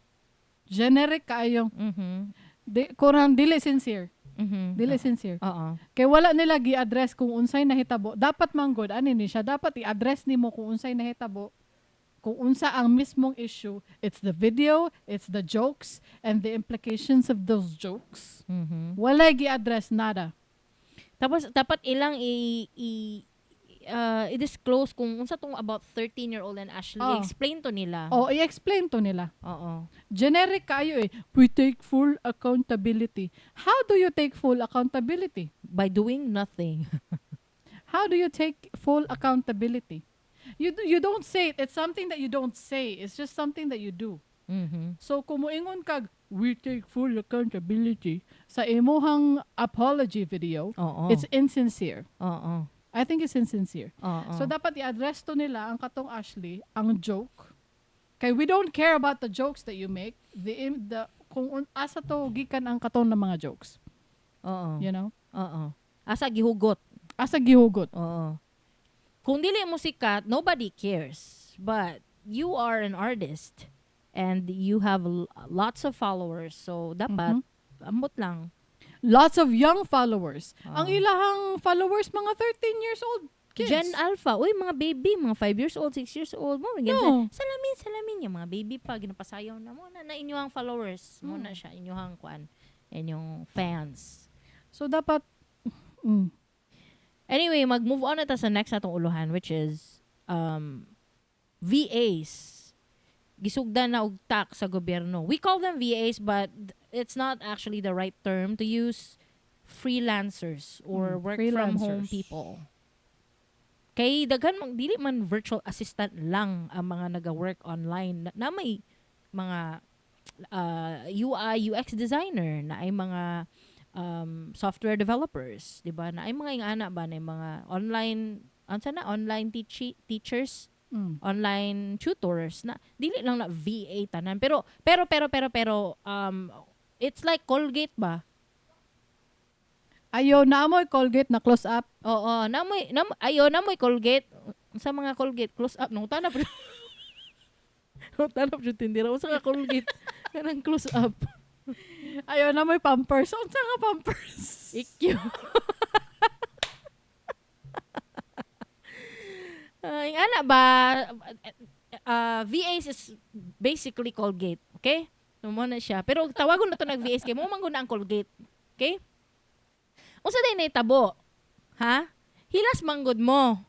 generic kaayong. Kurang dili sincere. Dili sincere. Oo. Kaya wala nila gi-address kung unsay nahitabo. Dapat manggod, ano ni siya? Dapat i-address nimo kung unsay nahitabo. Kung unsa ang mismong issue. It's the video, it's the jokes, and the implications of those jokes. Wala gi-address nada. Tapos dapat ilang i-disclose kung unsa tong about 13-year-old and Ashley. Oh. Explain to nila. I-explain to nila. Oo. Generic kayo eh. We take full accountability. How do you take full accountability? By doing nothing. How do you take full accountability? You don't say it. It's something that you don't say. It's just something that you do. Mhm. So kung moingon kag, we take full accountability sa imuhang apology video, Oo. it's insincere. Oo. I think it's insincere. Oo. So dapat i-address to nila ang katong Ashley, ang joke. Kay we don't care about the jokes that you make. Kung asa to gikan ang katong na mga jokes. Oo. You know? Oo. Asa gihugot. Asa gihugot. Oo. Kung dili mo sikat, nobody cares. But you are an artist and you have lots of followers. So dapat ambot lang. Lots of young followers. Oh. Ang ilahang followers mga 13 years old kids. Gen Alpha, uy, mga baby, mga 5 years old, 6 years old, mo No. salamin yung mga baby pa ginapasayaw na mo na inyong followers, mo na siya inyong kuan, inyong fans. So dapat Anyway, mag-move on na ta sa next natong uluhan, which is VAs. Gisugdan na og tax sa gobyerno. We call them VAs, but it's not actually the right term to use. Freelancers or work from home people. Kay daghan dili man virtual assistant lang ang mga naga-work online na may mga UI UX designer, na ay mga software developers, di ba? Na ay mga ingana ba na mga online teachers, online tutors, na dili lang na VA tanan, pero it's like Colgate ba? ayo naamoy Colgate na close up. Oo, namoy Colgate sa mga Colgate close up nung tanap. Nung tanap jud tindira usa ka Colgate kanang close up. Ayo naamoy Pampers. Unsa nga Pampers? Ikyo. Ana ba VAs is basically Colgate, okay? Mo na siya. Pero tawagon na to nag VAs kay mo mangguna ang Colgate. Okay? Unsa day nahitabo? Ha? Hilas manggod mo.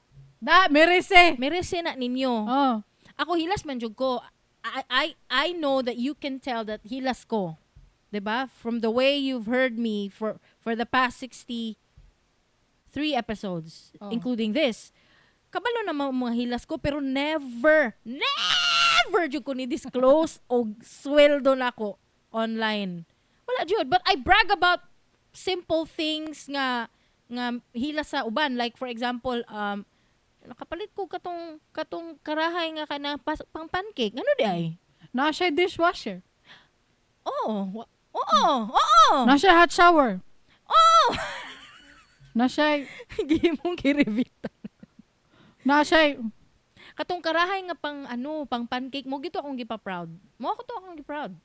Merese. Merese na ninyo. Oh. Ako hilas man jud ko. I know that you can tell that hilas ko. 'Di ba? From the way you've heard me for the past 63 episodes, including this. Kabalo na mga hilas ko, pero never jud ko ni disclose og sweldo nako online. Wala jud, but I brag about simple things nga hilas sa uban, like for example nakapalit ko katong karahay nga kana pang pancake. Ano di ay? Na siya dishwasher. Oo. Na siya hot shower. Oh. Na siya Gimong kirevita. na siya Katong karahay nga pang pancake mo gito akong gipa-proud. Mo ako to akong gi-proud.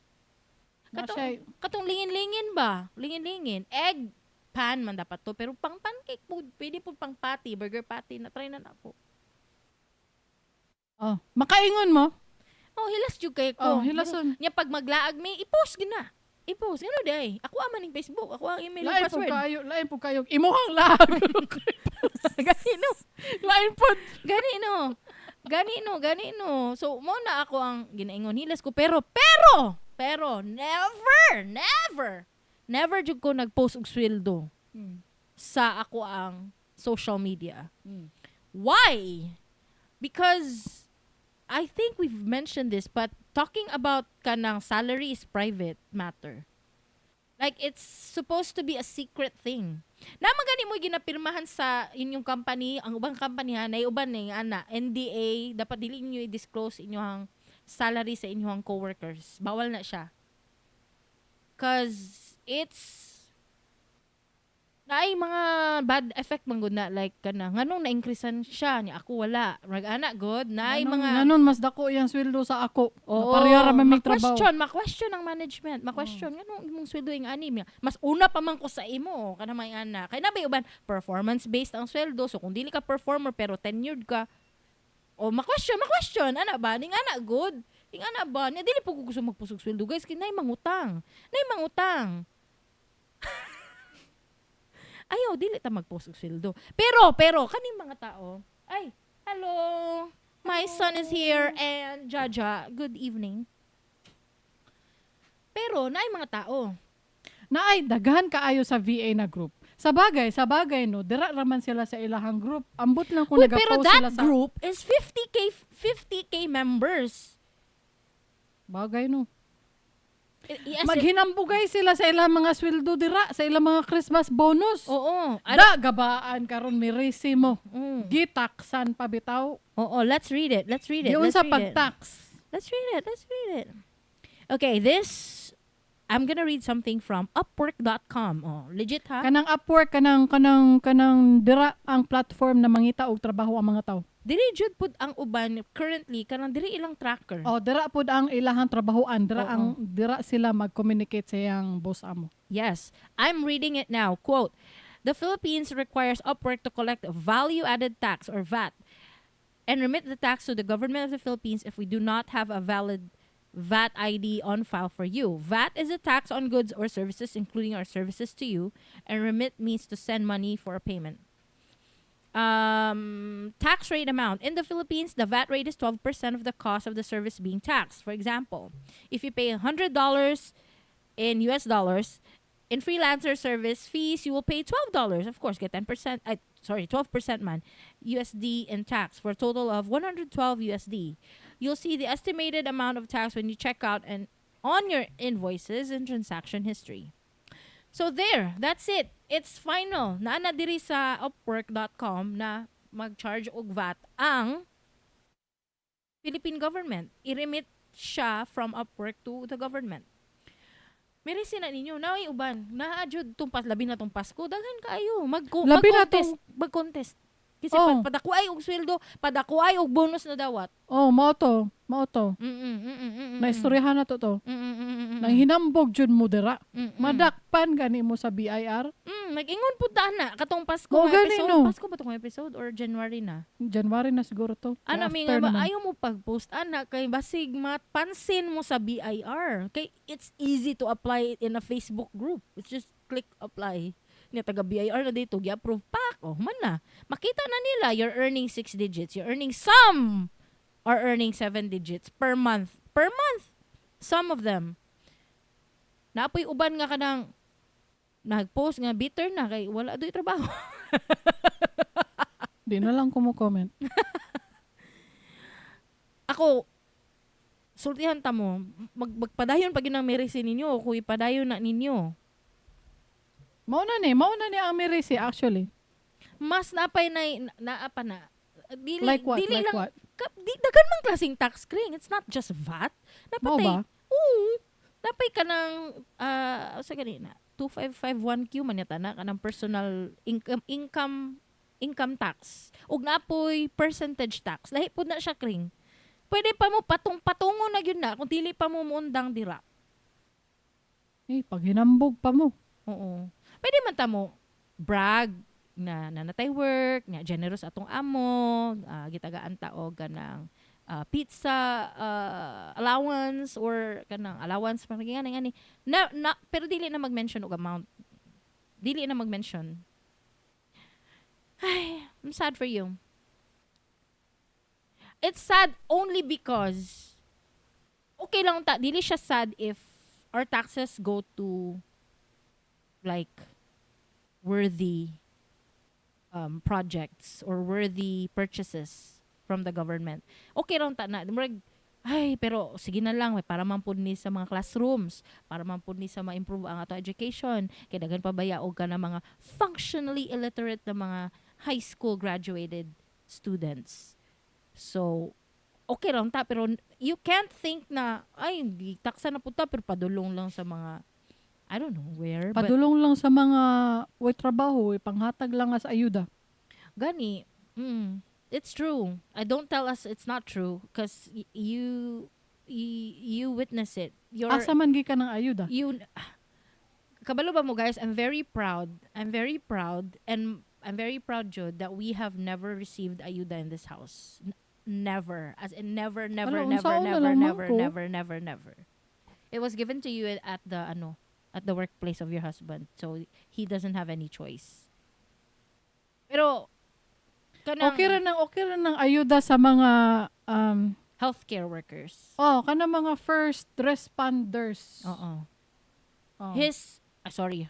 Katong lingin-lingin ba? Lingin-lingin. Egg pan man dapat to, pero pang pancake po, pwede po pang patty, burger patty, na try na ako. makaingon mo. Hilas jud kay ko. Hilason. Nya pag maglaag mi, i-post gina. I-post. Ano day? Ako aman ning Facebook, ako ang email Lain password. Lain po kayo. Imuhang lag. Ganino. Lain po. Ganino. So, mo na ako ang ginaingon hilas ko, pero never jud ko nag-post og sweldo sa ako ang social media. Why? Because I think we've mentioned this, but talking about kanang salary is private matter. Like, it's supposed to be a secret thing. Naman gani mo ginapirmahan sa inyong company, ang ubang company ha, na uban ning ana, NDA, dapat dili niyo i-disclose inyong salary sa inyong coworkers. Bawal na siya. Cause it's naay mga bad effect man gud na, like kana nganong na-increasean siya ni ako wala. Rag ana god naay mga Nanon mas dako iyang sweldo sa ako. Oo, Pareha ra man may trabaho. Ma-question ang management. Ma-question nganong imong sweldo ing ani. Mas una pa man ko sa imo kana may ana. Kay nabay uban performance based ang sweldo. So kung dili ka performer pero tenured ka, ma-question ana ba ning ana good. Ing ana ba ni dili po ko gusto magpusog sweldo guys kay nay mangutang. Ayaw, dili ta mag-post og sweldo. Pero, kaning mga tao, Ay, hello. My son is here and Jaja, good evening. Pero naay mga tao. Na ay daghan kaayo sa VA na group. Sa bagay no, dira raman sila sa ilahang group. Ambot lang kung Uy, pero nagapost sila that sa group is 50k members. bagay no. Yes, Maghinambugay sila sa ilang mga sweldo dira, sa ilang mga Christmas bonus. oo. Da gabaan karon mi mo. Mm. Gitaksan pa bitaw. Oo, let's read it. Giun sa pagtax. Let's read it. Okay, I'm gonna read something from Upwork.com. Oh, legit ha? Kanang Upwork kanang dira ang platform na mangita og trabaho ang mga tao. Diri jud pud ang uban currently kanang diri ilang tracker. Oh, dira pud ang ilahang trabahoan, Oo. dira sila mag-communicate sa iyang boss amo. Yes, I'm reading it now. Quote, the Philippines requires Upwork to collect value-added tax or VAT and remit the tax to the government of the Philippines if we do not have a valid VAT ID on file for you. VAT is a tax on goods or services, including our services to you, and remit means to send money for a payment. Tax rate amount. In the Philippines, the VAT rate is 12% of the cost of the service being taxed. For example, if you pay $100 in US dollars, in freelancer service fees, you will pay $12. Of course, get 10%, 12% man, USD in tax for a total of 112 USD. You'll see the estimated amount of tax when you check out and on your invoices and transaction history. So there, that's it. It's final. Naana diri sa Upwork.com na mag-charge og VAT ang Philippine government. I-remit siya from Upwork to the government. Meri sina ninyo, naway uban, naadjud tumpas labi na tong Pasko, daghan kaayo Labi na mag-contest. Kasi Oh. padakuay og sweldo, padakuay og bonus na dawat. Oh, mao to. Naistoryahan na to. Nang hinambog jud mo dira. Madakpan gani mo sa BIR. Nag-ingon pud ta na katong Pasko Mo nga gani, episode. no? Pasko ba tong episode or January na? January na siguro to. Ana mi After nga ba naman. ayaw mo pag-post ana kay basig mapansin mo sa BIR. Kay it's easy to apply it in a Facebook group. It's just click apply. Niya taga BIR na dito, gi-approve pak. Oh, man na. Makita na nila you're earning 6 digits. You're earning some are earning 7 digits per month. Per month. Some of them. Naapoy uban nga kanang nag-post nga bitter na kay wala doy trabaho. Di na lang ko mo comment. Ako, sultihan ta mo, magpadayon pag ginang merisi ninyo, kung ipadayon na ninyo. Mao na ni ang mirisi actually. Mas napay naapa na. Dili, Like what? dili Like lang, what? dagan mang klaseng tax screen. It's not just VAT. Mao Napatay. ba? Oo. Napay ka ng, sa ganina, 2551Q man yata na, kanang personal income tax. Ug napoy percentage tax. Lahi po na siya kring. Pwede pa mo patungo na yun na kung dili pa mo muundang dira. Pag hinambog pa mo. Oo. Pwede man ta mo brag na nanatay work, nga generous atong amo, gitagaan ta og kanang pizza allowance or kanang allowance pa ngani na pero dili na mag-mention og amount. Dili na mag-mention. Ay, I'm sad for you. It's sad only because okay lang ta, dili siya sad if our taxes go to like worthy projects or worthy purchases from the government. Okay lang ta na. Ay, pero sige na lang, may para man pud ni sa mga classrooms, para man pud ni sa ma-improve ang ato education. Kay daghan pa bayaog ka na mga functionally illiterate na mga high school graduated students. So, okay lang ta, pero you can't think na, ay, taksa na po ta, pero padulong lang sa mga, I don't know where. Padulong lang sa mga way trabaho, panghatag lang as ayuda. Gani, it's true. I don't tell us it's not true because you witness it. Asa man gi ka ng ayuda? Kabalo ba mo guys, I'm very proud and I'm very proud, Jud, that we have never received ayuda in this house. Never. As in never. It was given to you at the workplace of your husband. So, he doesn't have any choice. Pero, kanang Okay ra ng ayuda sa mga healthcare workers. kanang mga first responders. Oo. Oh.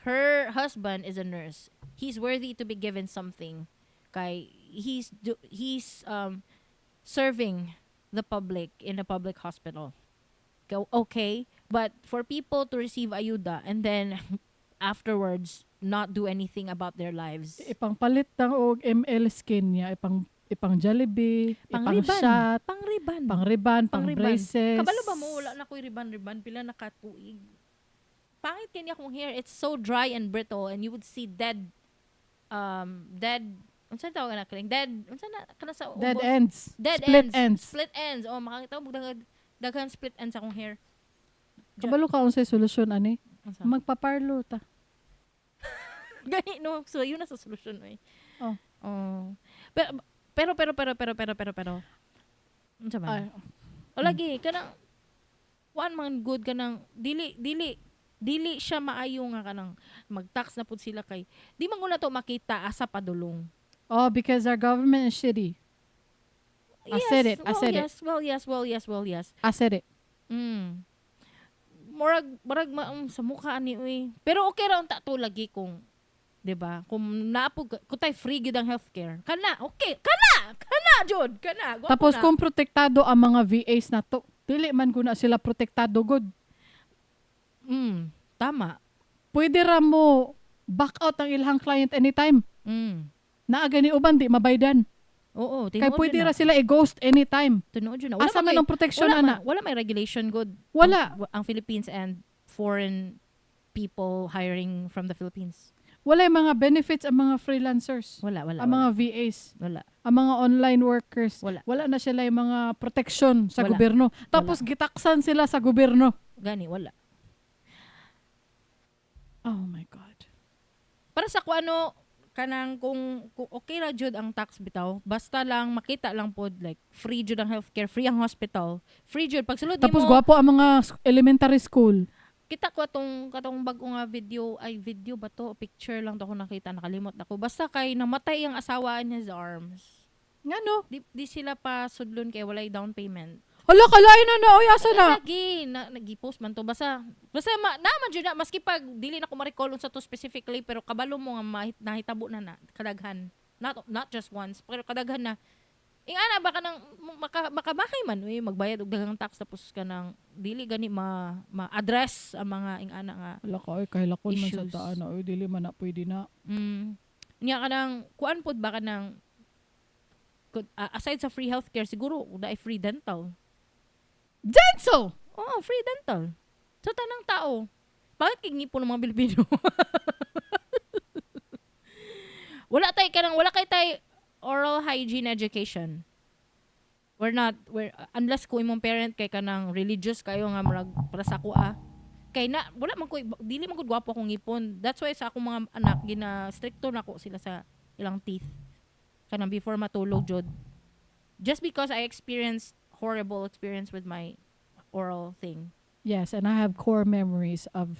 Her husband is a nurse. He's worthy to be given something. Kay he's serving the public in a public hospital. Okay, but for people to receive ayuda and then afterwards not do anything about their lives. Ipangpalit ng og ML skin niya, ipang Jollibee, ipang Pang-riban. shot, Pang-riban. pang braces. Kabalo ba mo? Wala na ko'y riban-riban. Pila na katuig. Pangit kanya kung hair. It's so dry and brittle and you would see dead, unsa tawag na kring? Unsa na kana sa Dead ubos? ends. Dead Split ends. ends. Split ends. Oh, makakita mo daghan split ends akong hair. Kabalo ka unsay solusyon ani? Unsa? Magpaparlo ta. Gani no. So yun na sa solusyon eh. Oh. Oh. Pero. Unsa ba? Ay, O lagi kanang one man good kanang dili siya maayo nga kanang mag-tax na pud sila kay di man guna to makita asa padulong. because our government is shitty. I said it. Well, yes. I said it. Murag sa mukha ni uy. Pero okay ra unta to lagi kung 'di ba? Kung naapog kutay free gid ang healthcare. Kana, okay. Kana jud, kana. Gwapo Tapos na. kung protektado ang mga VAs na to, dili man guna sila protektado good. Tama. Pwede ra mo back out ang ilang client anytime. Naa gani uban di mabaydan. Oo, Kay pwede ra sila i-ghost anytime. Tinuod yun na. Asa man ang proteksyon ana? Wala may regulation good. Wala. Ang Philippines and foreign people hiring from the Philippines. Wala yung mga benefits ang mga freelancers. Wala. Ang mga VAs. Wala. Ang mga online workers. Wala. Na sila yung mga proteksyon sa Wala. gobyerno. Tapos gitaksan sila sa gobyerno. Gani, wala. Oh my God. Para sa kuano kanang kung okay ra jud ang tax bitaw, basta lang makita lang pod like free jud ang healthcare, free ang hospital, free jud pag sulod Tapos nimo. gwapo ang mga elementary school. Kita ko katong bago nga video ba to, picture lang to ko nakita, nakalimot ako. Basta kay namatay ang asawa in his arms. Ngano? Di sila pa sudlon kay walay down payment. Hala, kalain na oy, asa na? Lagi, nag-post man to. Basta naman dyan na, maski pag dili na ko ma-recall sa to specifically, pero kabalo mo nga nahitabo na kadaghan. Not just once, pero kadaghan na. Ingana ba ka nang makabahay man, magbayad og daghang tax tapos ka nang dili gani ma-address ang mga ingana nga. Hala ka, oy, kahilakon man sa Issues. daan na, oy, dili man na pwede na. Nya ka nang, kuan pod ba ka nang, aside sa free healthcare, siguro, dahil free dental. Dental! Oo, free dental. Sa tanang tao. Bakit kignipo ng mga Pilipino? wala kay tay oral hygiene education. Unless ko imong parent kay kanang religious kayo nga murag para sa kuha. Kay na, wala man ko, dili man ko gwapo akong ngipon. That's why sa akong mga anak, stricto na ko sila sa ilang teeth. Kanang before matulog jud. Just because I experienced horrible experience with my oral thing. Yes, and I have core memories of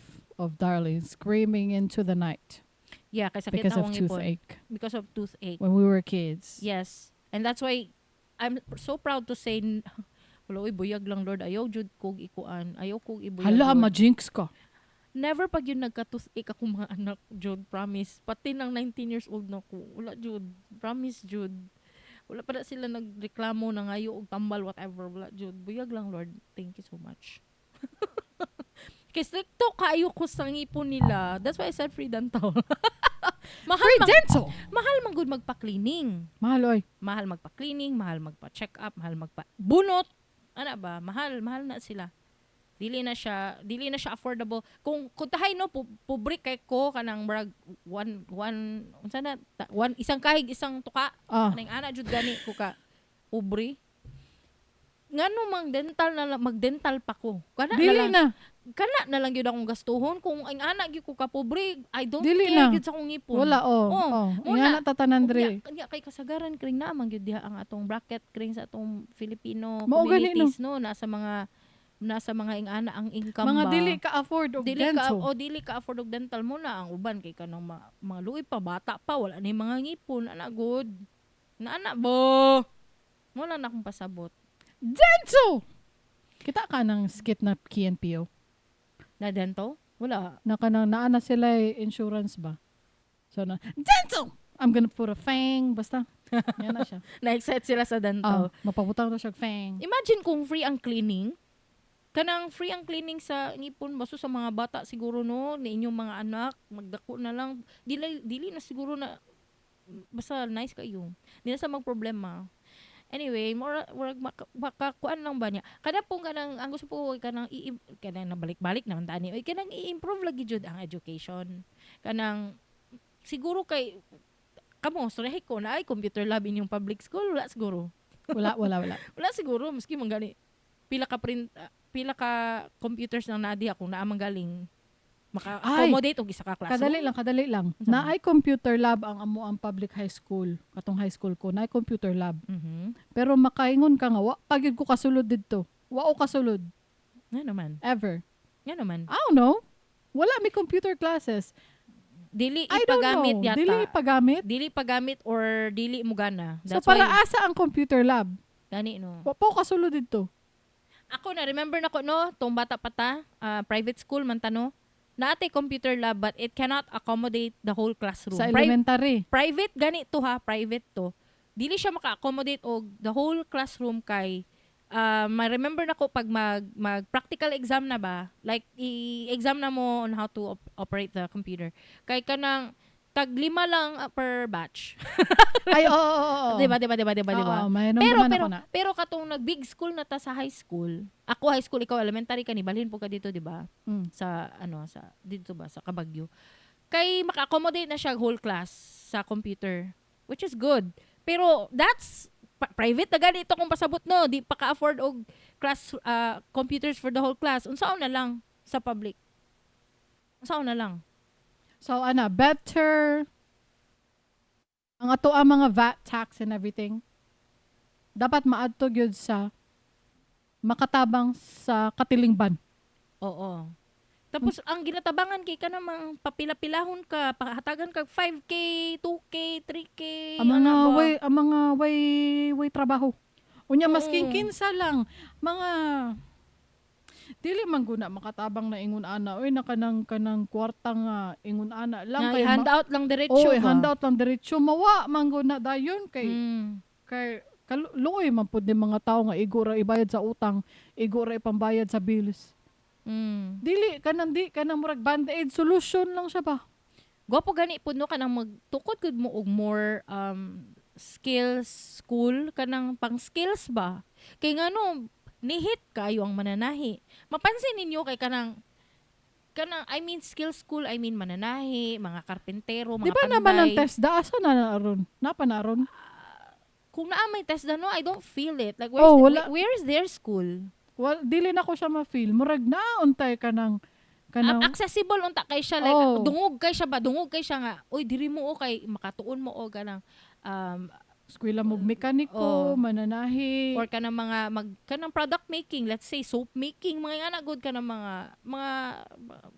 Darling screaming into the night Yeah, kay sakit because na of akong ngipon. toothache Because of toothache. when we were kids. Yes. And that's why I'm so proud to say wala oy buyag lang Lord, ayaw jud kog ikuan. Ayaw kog ibuyag. Hala, Lord. ma-jinx ka. Never pag yun nagka-toothache akong mga anak, Jud, promise. Pati nang 19 years old na ko. Wala, Jud. Promise, Jud. Wala pa na sila nagreklamo na ngayo og tambal, whatever. Wala, Jud. Buyag lang, Lord. Thank you so much. Kaya stricto kayo ko sa ngipon nila. That's why I said free dental. Free dental! Mahal man good magpa-cleaning. Mahal, oy. Mahal magpa-cleaning, mahal magpa-check up, mahal magpa-bunot. Ano ba? Mahal na sila. Dili na siya affordable. Kung tahay no public kay ko kanang brag one unsa na one isang kahig isang tuka kanang ana jud gani ko ka pobre. Ngano mang dental na lang, mag-dental pa ko. Dili na. Kana na lang gyud akong gastuhon kung ang ana gyud ko ka pobre. I don't Dili care na. gyud sa akong ngipon. Wala, Nga na tatanan dre. Nya kay kasagaran kring na man gyud diha ang atong bracket kring sa atong Filipino Mao gani, communities no nasa mga ingana ang income Mga ba. dili ka afford og dental. Dili ka afford og dental mo na ang uban kay kanang mga luoy pa bata pa wala ni mga ngipon ana good. Naana bo. Wala na akong pasabot. Denso! Kita ka ng skit na KNPO. Na dento? Wala. Na kanang naana sila insurance ba? So na, Denso! I'm gonna put a fang. Basta. Yan na siya. Na-excite sila sa dento. Mapabutang na siya fang. Imagine kung free ang cleaning. Kanang free ang cleaning sa ngipon baso sa mga bata siguro no, ni inyong mga anak, magdako na lang. Dili na siguro na basta nice kayo. Di na sa magproblema. Anyway, makakuan lang ba niya? Kada pong kanang ang gusto po kanang kanang nabalik-balik naman tani. Kanang i-improve lagi jud ang education. Kanang siguro kay kamo sorry ko na ay computer lab inyong public school wala siguro. Wala. Wala siguro maski mangani pila ka computers nang naadiha kung naa manggaling maka-accommodate og isa ka classroom. Kadali lang. Naay computer lab ang amo ang public high school. Katong high school ko, naay computer lab. Pero makaingon ka nga, wa pagid ko kasulod didto. Wa o kasulod. Nga naman. Ever. Nga naman. I don't know. Wala may computer classes. Dili I don't ipagamit know. yata. Dili pagamit Or dili mo gana. So para asa ang computer lab? Gani no. Wa po kasulod didto. Ako na remember nako no, tong bata pata, private school man tano. Naate computer lab but it cannot accommodate the whole classroom. Sa elementary. Private gani to ha, private to. Dili siya maka-accommodate og the whole classroom kay ma-remember nako pag mag practical exam na ba, like i-exam na mo on how to operate the computer. Kay kanang tag 5 lang per batch. Ay, oo. Diba? Pero katong nag-big school na ta sa high school. Ako high school, ikaw elementary ka ni balhin po ka dito, di ba? Sa dito ba sa Kabagyo. Kay maka-accommodate na siya whole class sa computer, which is good. Pero that's private na ganito kung pasabot no, di pa ka-afford og class computers for the whole class. Unsaon na lang sa public. Unsaon na lang. So, better ang ato ang mga VAT tax and everything. Dapat maadto gyud sa makatabang sa katilingban. Oo. Tapos, ang ginatabangan kay ka namang papila-pilahon ka, pakahatagan ka 5K, 2K, 3K. Ang mga way trabaho. Unya, masking kinsa lang. Mga dili man guna makatabang na ingon ana oy kanang kwarta nga ingon ana lang kay handout lang diretso ba. Handout lang diretso mawa man guna dayon kay luoy man pud ni mga tao nga igo ra ibayad sa utang, igo ra ipambayad sa bills. Dili kanang murag band-aid solution lang siya ba. Gwapo gani pud no kanang magtukod gud mo og more skills school kanang pang skills ba. Kay ngano nihit kayo ang mananahi. Mapansin ninyo kay kanang skills school, mananahi, mga karpentero, mga diba panday. Di ba naman ang test da asa na naron? Napa naron? Kung naa may test da no, I don't feel it. Like where is their school? Well, dili na ko siya ma-feel. Murag na untay kanang accessible unta kay siya like dungog kay siya nga oy diri mo o kay makatuon mo o kanang eskwela mo mekaniko, mananahi, or kanang kanang product making, let's say soap making, mga ana good kanang mga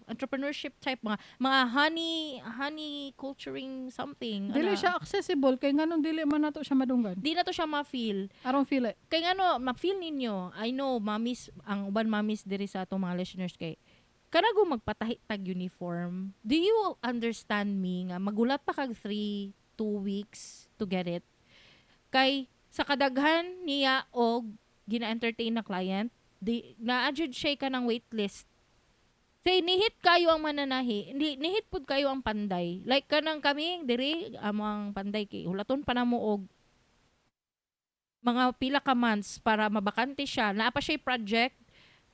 entrepreneurship type, mga honey culturing something. Dili siya accessible kay nganong dili man nato siya madunggan. Di na to siya ma-feel. I don't feel it. Kay ngano ma-feel ninyo. I know ang uban mamis diri sa atong mga listeners kay kanago magpatahi tag uniform. Do you understand me nga magulat pa kag 2 weeks to get it? Kay sa kadaghan niya og gina-entertain na client, na-adjudge siya ka ng waitlist. Say, nihit kayo ang mananahi, nihit pud kayo ang panday. Like kanang kami, diri, amang panday kay hulaton pa na mo og mga pila ka months para mabakante siya. Naa pa siya project,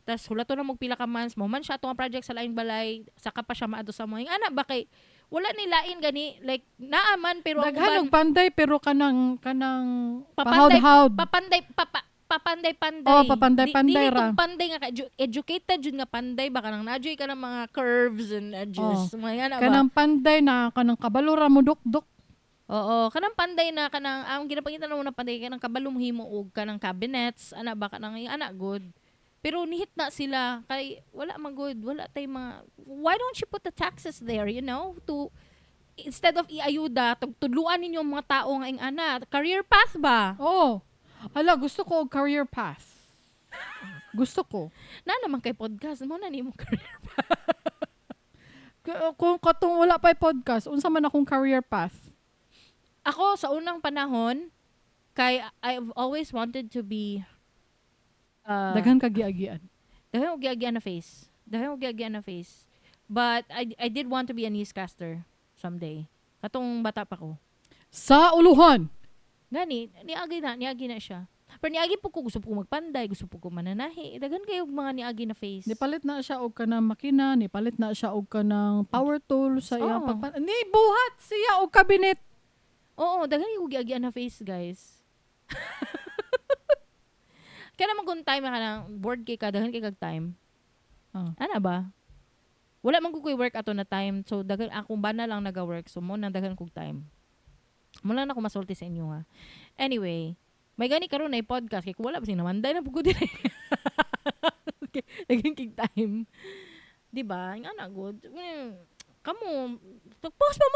tas hulaton na mo pila ka months, mo man siya atong project sa laing balay, saka pa siya maadto sa mga ana ba kay wala nilain gani like naaman pero daghan og panday pero kanang papanday papanday ra. Dili panday nga educated jud nga panday baka nang najoy ka ng mga curves and edges. Mga ba? Kanang panday na kanang kabalo ra mo duk-duk. Oo, kanang panday na kanang ang ginapangitan mo na panday kanang kabalo mo himo og kanang cabinets ana ba kanang ana good. Pero nihit na sila kay wala man good, wala tay mga why don't you put the taxes there, you know, to instead of iayuda, tudluan ninyo ang mga tao nga ing ana, career path ba? Oh. Hala, gusto ko og career path. Gusto ko. Na naman kay podcast mo na nimo career. Kung katong wala pa podcast, unsa man akong career path? Ako sa unang panahon, kay I've always wanted to be Daghan ka giagian. dahil ko giagian na face. Dahil ko giagian na face. But I did want to be a newscaster someday. Katong bata pa ko. Sa uluhan. Gani, niagi na siya. Pero niagi po ko, gusto po ko magpanday, gusto po ko mananahi. Dagan kayo mga niagi na face. Nipalit na siya og kanang makina, nipalit na siya og kanang power tool sa iyang Oo. Ni buhat siya og cabinet. Oo, dagan yung giagian na face, guys. Kaya naman kung time ka ng board kay ka, dagan kay kag time. Ano ba? Wala man ko work ato na time. So, dagan akong bana lang naga-work. So, mo nang dagan kong time. Mula na ako masulti sa inyo, ha. Anyway, may gani karon na podcast kay kung wala pa sinamanday na pugod din. Dagan kay time. Diba? Nga na good. Kamu, pag-post pa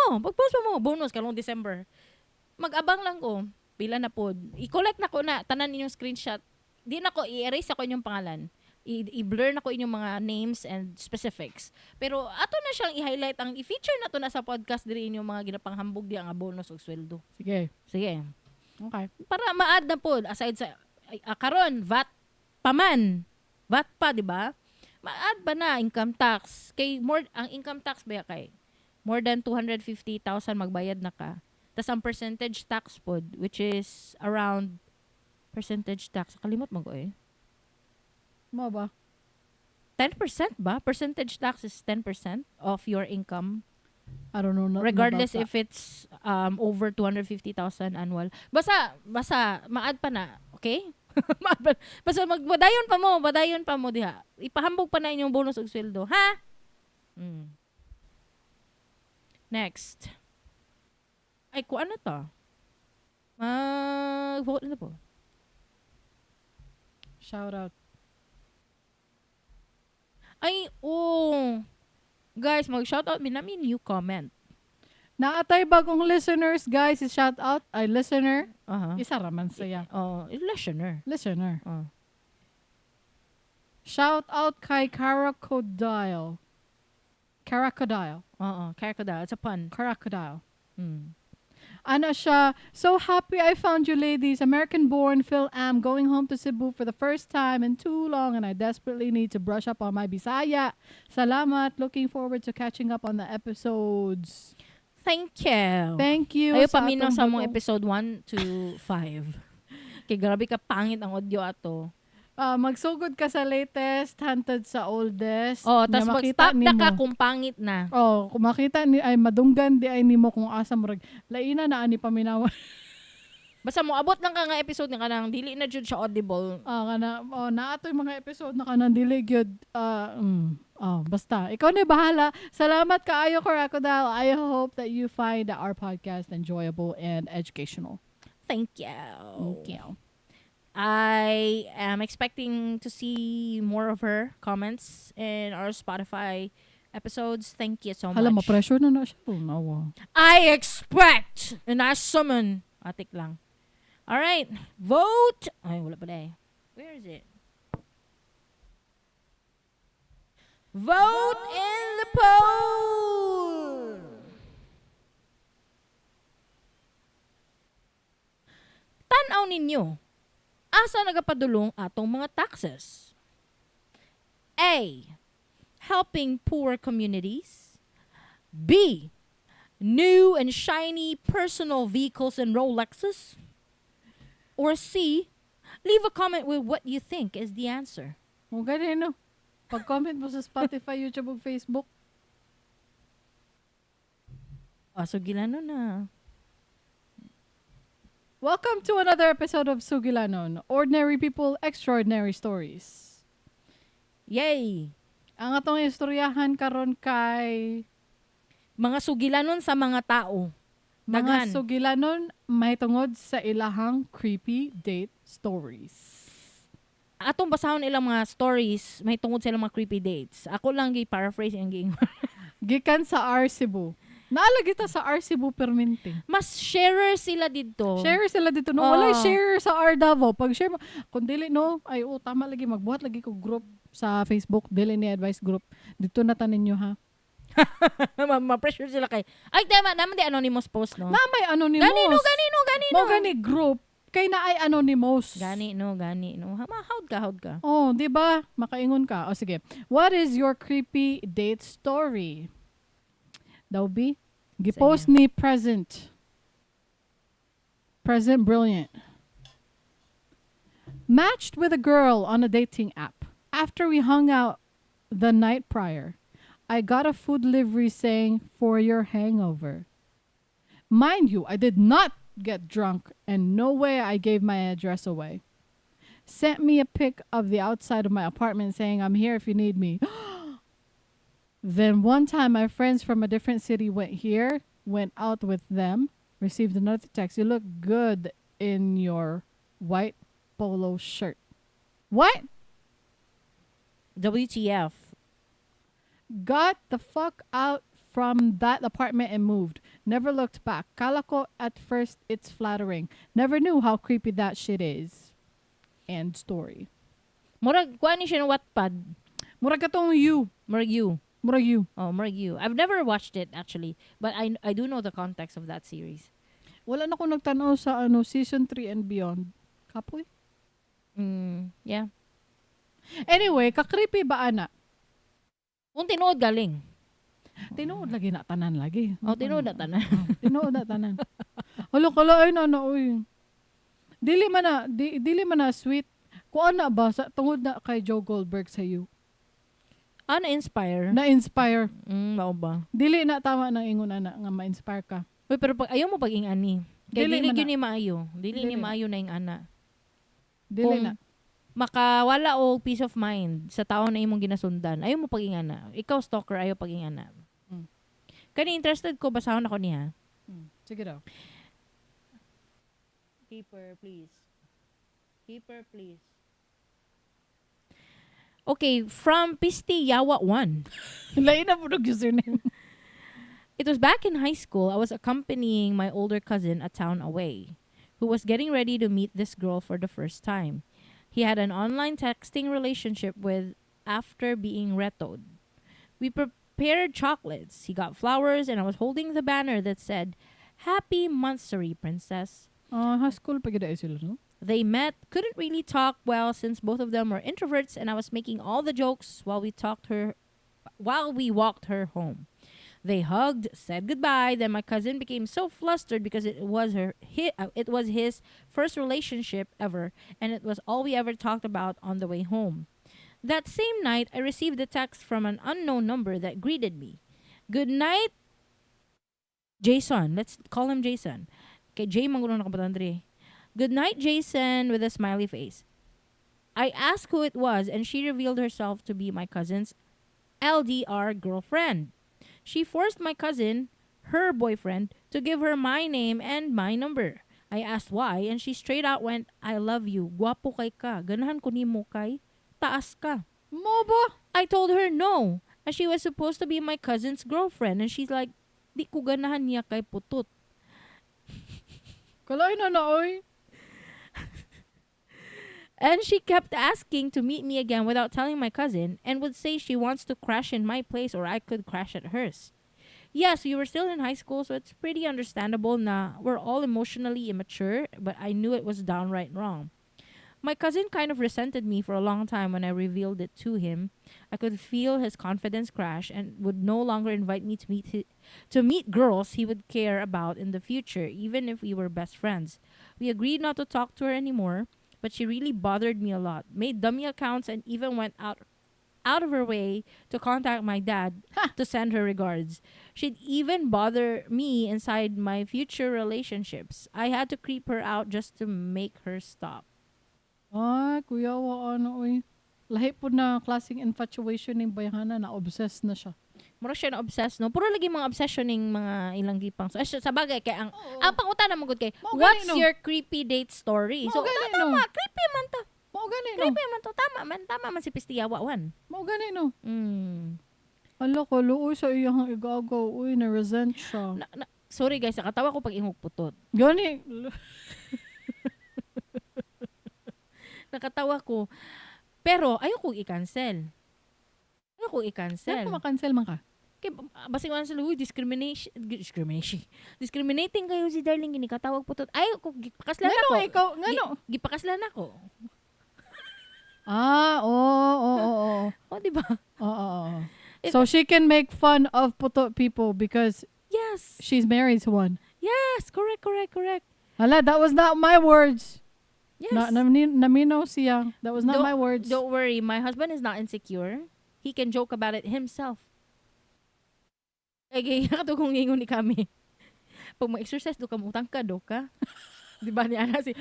mo. Bonus karong December. Mag-abang lang ko. Pila na pod. I-collect na ko na tanan inyong screenshot. Di na ko i-erase ako inyong pangalan. I-blur na ko inyong mga names and specifics. Pero ato na siyang i-highlight ang i-feature na to na sa podcast diri inyong mga ginapanghambog di ang bonus og sweldo. Sige. Okay. Para ma-add na pod aside sa karon VAT pa man. VAT pa, di ba? Ma-add ba na income tax? Kay more ang income tax ba kay more than 250,000 magbayad na ka. Tas ang percentage tax pod which is around percentage tax. Kalimot mo ko eh. Mo ba? 10% ba? Percentage tax is 10% of your income. I don't know. Regardless if it's over 250,000 annual. Basta ma-add pa na. Okay? Basta badayon pa mo diha. Ipahambog pa na inyong bonus og sweldo. Ha? Next. Ay, kuan na to. Mag-vote na po. Shout out. Ay, guys, mag-shoutout min namin new comment. Naatay bagong listeners, guys. Shout out ay listener. Uh-huh. Isa raman saya. Listener. Shout out kay Crocodile. Crocodile. Crocodile. It's a pun. Crocodile. Mm. Ano siya, so happy I found you ladies. American-born Phil Am going home to Cebu for the first time in too long and I desperately need to brush up on my Bisaya. Salamat. Looking forward to catching up on the episodes. Thank you. Thank you. Ayaw paminaw sa mong episode 1 to 5. Kay grabe ka pangit ang audio ato. Magsugod ka sa latest, hantad sa oldest. Tas mag-stop na ka kung pangit na. Kung makita ni ay madunggan di ay nimo kung asa mo laina na ani paminawan. Basta mo abot lang ka nga episode nga kanang dili na jud siya audible. Naatoy mga episode na kanang dili gyud. Basta ikaw na bahala. Salamat kaayo Crocodile. I hope that you find our podcast enjoyable and educational. Thank you. Thank you. I am expecting to see more of her comments in our Spotify episodes. Thank you so much. Hala, ma-pressure na siya. Nawa. I expect and I summon. Atik lang. Alright. Vote. Ay, wala pala eh. Where is it? Vote in the poll. Tanaw ninyo. Asa nagapadulong atong mga taxes? A. Helping poor communities. B. New and shiny personal vehicles and Rolexes. Or C. Leave a comment with what you think is the answer. Ganun, no? Pag-comment mo sa Spotify, YouTube, o Facebook. Sugilanon na. Welcome to another episode of Sugilanon, Ordinary People, Extraordinary Stories. Yay! Ang atong istoryahan karon kay Mga sugilanon sa mga tao. Daghan. mga sugilanon may tungod sa ilahang creepy date stories. Atong basahon ilang mga stories, may tungod sa ilang mga creepy dates. Ako lang gi-paraphrase ang ging. Gikan sa R Cebu. Naalagi ta sa RC Perminting. Mas sharer sila dito. Share sila dito. No? Walay share sa R Davao. Pag share mo, kung dili, no, ay, tama lagi, magbuhat lagi ko group sa Facebook, Dili Ni Advice group. Dito na tanin nyo, ha? Ma-pressure sila kay, ay, tama, naman di anonymous post, no? Na may anonymous. Ganino. Mo gani group. Kay na ay anonymous. Gani, no. Hawd ka. Oh, di ba? Makaingon ka. O sige. What is your creepy date story? Dawbi? Gipost ni Present. Present Brilliant. Matched with a girl on a dating app. After we hung out the night prior, I got a food delivery saying, for your hangover. Mind you, I did not get drunk and no way I gave my address away. Sent me a pic of the outside of my apartment saying, I'm here if you need me. Then one time my friends from a different city went out with them, received another text. You look good in your white polo shirt. What? WTF. Got the fuck out from that apartment and moved. Never looked back. Kala ko at first it's flattering. Never knew how creepy that shit is. End story. Murag, kuha ni siya ng Wattpad. Murag katong you. Murag you. Murag you. Oh, Murag you. I've never watched it actually, but I do know the context of that series. Wala na ko nagtanaw sa season 3 and beyond. Kapoy. Yeah. Anyway, ka-creepy ba ana? Kung tinuod galing. Tinuod lagi na tanan lagi. Oh, tinuod na tanan. Tinuod na tanan. Halo kala ay na oy. Dili man na sweet. Kuan na ba sa tungod na kay Joe Goldberg sa you? Na-inspire. Na-inspire. Mao ba? Dili na tama nang ingon ana nga ma-inspire ka. Uy, pero pag ayaw mo pag-ing ani. Kaya Dili dili man gyud na. ni maayo. Dili ni Dili na. maayo na ing ana. Dili Kung na. makawala o peace of mind sa tao na imong ginasundan, ayaw mo pag-ing ana. Ikaw stalker, ayaw pag-ing ana. Kani interested ko, basahon ako niya. Sige daw. Keeper, please. Okay, from Pisti Yawa 1. Lain na po username. It was back in high school. I was accompanying my older cousin a town away, who was getting ready to meet this girl for the first time. He had an online texting relationship with after being retoed. We prepared chocolates. He got flowers, and I was holding the banner that said, "Happy Monthsary, Princess." High school pa gid ay sila, no? They met, couldn't really talk well since both of them were introverts, and I was making all the jokes while we walked her home. They hugged, said goodbye. Then my cousin became so flustered because it was his first relationship ever, and it was all we ever talked about on the way home. That same night, I received a text from an unknown number that greeted me. Good night, Jason. Let's call him Jason. Okay, Jay mangulo na kabataan dre. Good night, Jason, with a smiley face. I asked who it was, and she revealed herself to be my cousin's LDR girlfriend. She forced my cousin, her boyfriend, to give her my name and my number. I asked why, and she straight out went, "I love you. Guwapo kay ka. Ganahan ko nimo kay. Taas ka." Mo ba? I told her no, as she was supposed to be my cousin's girlfriend, and she's like, "Di ko ganahan niya kay putot." Kalay na oy. And she kept asking to meet me again without telling my cousin, and would say she wants to crash in my place or I could crash at hers. Yes, we were still in high school, so it's pretty understandable na we're all emotionally immature, but I knew it was downright wrong. My cousin kind of resented me for a long time when I revealed it to him. I could feel his confidence crash and would no longer invite me to meet girls he would care about in the future, even if we were best friends. We agreed not to talk to her anymore, but she really bothered me a lot, made dummy accounts, and even went out of her way to contact my dad to send her regards. She'd even bother me inside my future relationships. I had to creep her out just to make her stop. Ay, kuya, oy. Lahi po na klaseng infatuation ng bayhana na obsessed na siya. Mura siya na obsessed, no? Puro lagi mga obsession ng mga ilang gipang. So, sa bagay, kaya ang pangutan na magod kay, what's your creepy date story? So, tama, creepy man to. Mao gani no. Creepy man to. Tama man si Pistiyawa 1. Mao gani no. Hala ko, luoy sa iyang igagaw. Uy, na-resent siya. Sorry guys, nakatawa ko pag ingog putot. Gani. Nakatawa ko. Pero, ayoko i-cancel. Saan ka makancel man ka? Kaya, basig man sila, discriminating kayo si Darling, gini katawag putot. Ayoko, gipakaslan Ngano ako. ikaw, ngano? Gipakaslan ako. Oo. O, di ba? Oo. So she can make fun of puto people because Yes. she's married to one. Yes, correct. Hala, that was not my words. Yes. Naminaw siya. That was not my words. Don't worry, my husband is not insecure. He can joke about it himself. Okay, katugong ingon ni kami. Pag mag-exercise, do ka mutang ka, do ka. Di ba niya na si...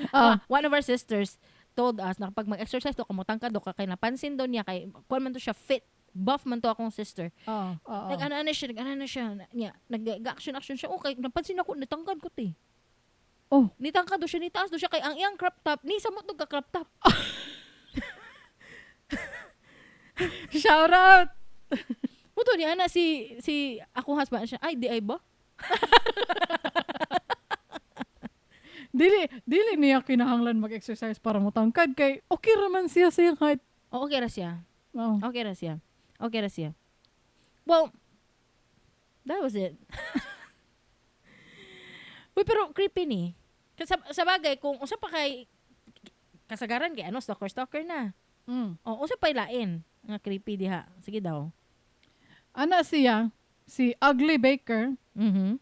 one of our sisters told us na kapag mag-exercise, do ka mutang ka, do ka. Kaya napansin doon niya, kay kuwan man to siya fit. Buff man to akong sister. Nag-ano siya. Nag-action siya. Okay, napansin ako, nitangkad ko te. Oh. Nitangkad do siya, nitaas do siya, kay ang iyang crop top, ni samot do ka crop top. Shout out! Puto niya na si akong husband siya. Ay, di ay ba? Dili niya kinahanglan mag-exercise para motangkad kay okay raman siya sa iyang height. Oh, okay ra siya. Oh. Okay ra siya. Well, that was it. Uy, pero creepy ni. Sa bagay, kung usa pa kay kasagaran kay stalker na. Oh, usa pa lain. Nga creepy diha. Sige daw. Ana siya, si Ugly Baker.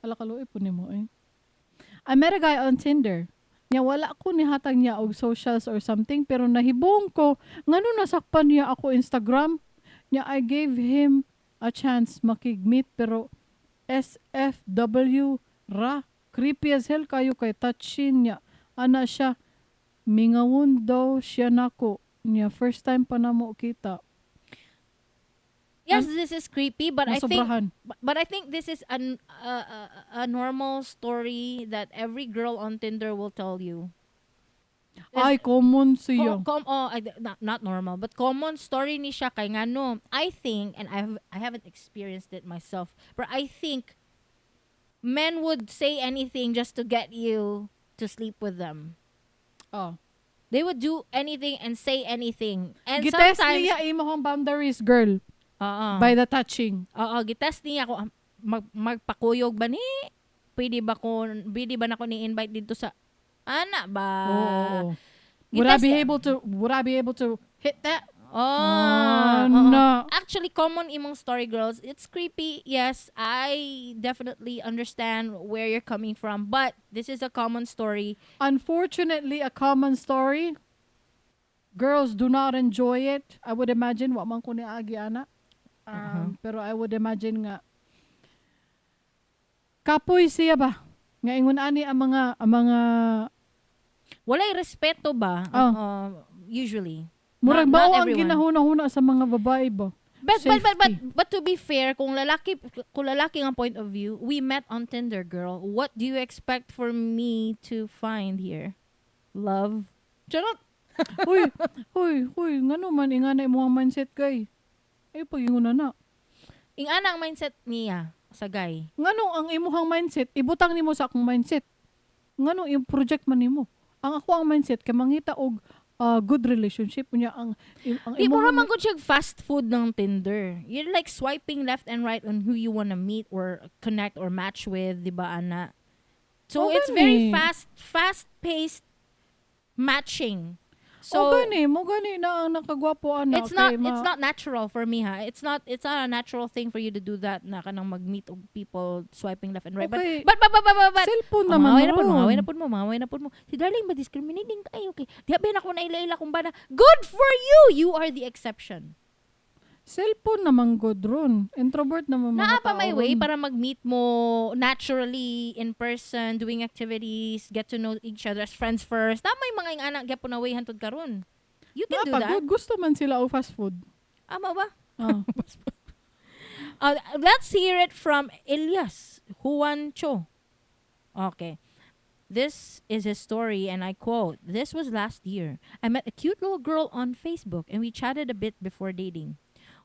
Ala kaluoy po nimo eh. I met a guy on Tinder. Nya wala ko nihatag niya og socials or something pero nahibong ko ngano nasakpan niya ako Instagram. Nya I gave him a chance makigmeet pero SFW ra. Creepy as hell kayo kay touchin niya. Ana siya mingawon daw siya nako. Nya first time pa namo kita. Yes, this is creepy, but I think this is a normal story that every girl on Tinder will tell you. Ay, common siya. Not normal, but common story ni siya kay ngano. I think, and I haven't experienced it myself, but I think men would say anything just to get you to sleep with them. Oh. They would do anything and say anything. And Gitest sometimes niya imong boundaries, girl. By the touching. Gitest niya ako magpakuyog ba ni? Pwede ba na ko ni-invite dito sa ana ba? Oh. Would I be able to hit that? No. Actually, common imong story, girls. It's creepy. Yes, I definitely understand where you're coming from, but this is a common story. Unfortunately, a common story. Girls do not enjoy it. I would imagine wa man ko ni agi ana. Pero I would imagine nga kapoy siya ba? Nga ingon ani ang mga walay respeto ba? Usually. Murag Not bao ang everyone. ginahuna-huna sa mga babae ba? But to be fair, kung lalaki ang point of view, we met on Tinder, girl. What do you expect for me to find here? Love? Charot! Huy, ngano man ingana imong mindset kay? Ay pagingon na. Ingana ang mindset niya sa guy. Ngano ang imuhang mindset ibutang nimo sa akong mindset? Ngano yung project man nimo? Ang ako ang mindset kay mangita og good relationship niya ang Di mo raman gud siya fast food ng Tinder. You're like swiping left and right on who you wanna meet or connect or match with, di ba, ana? So it's very fast-paced matching. So mo gani na ang nakagwapo ana. It's not natural for me, ha. It's not a natural thing for you to do that na kanang mag-meet og people swiping left and right. Okay. But cellphone naman maway na pud mo. Si Darling ba discriminating kayo, okay? Di ba na ko na ila kung bana. Good for you. You are the exception. Cellphone naman good ron. Introvert naman mga Naa pa may tao way ron. para mag-meet mo naturally in person, doing activities, get to know each other as friends first. May mga anak gyapon na way hantod karon. You can do that. Gusto man sila o fast food. Ama ba? Let's hear it from Elias Juancho. Okay. This is his story, and I quote, "This was last year. I met a cute little girl on Facebook, and we chatted a bit before dating.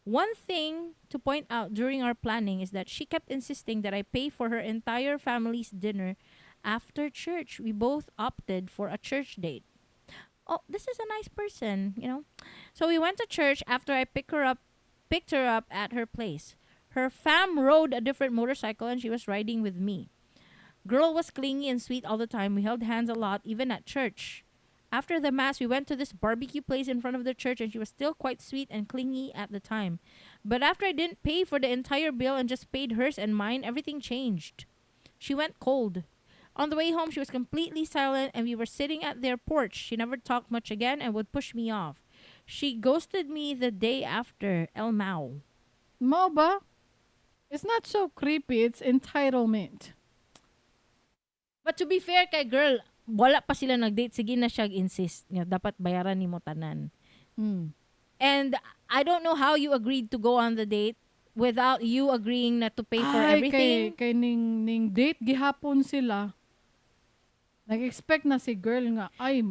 One thing to point out during our planning is that she kept insisting that I pay for her entire family's dinner after church. We both opted for a church date. Oh, this is a nice person. So we went to church after I picked her up at her place. Her fam rode a different motorcycle and she was riding with me. Girl was clingy and sweet all the time. We held hands a lot, even at church. After the mass, we went to this barbecue place in front of the church and she was still quite sweet and clingy at the time. But after I didn't pay for the entire bill and just paid hers and mine, everything changed. She went cold. On the way home, she was completely silent and we were sitting at their porch. She never talked much again and would push me off. She ghosted me the day after. El Mau. Mao ba? It's not so creepy. It's entitlement. But to be fair kay girl, wala pa sila nag-date. Sige na siya insist. Dapat bayaran ni mo tanan. Hmm. And I don't know how you agreed to go on the date without you agreeing na to pay for Ay, everything. kay ning date gihapon sila. Nag-expect na si girl nga, ay,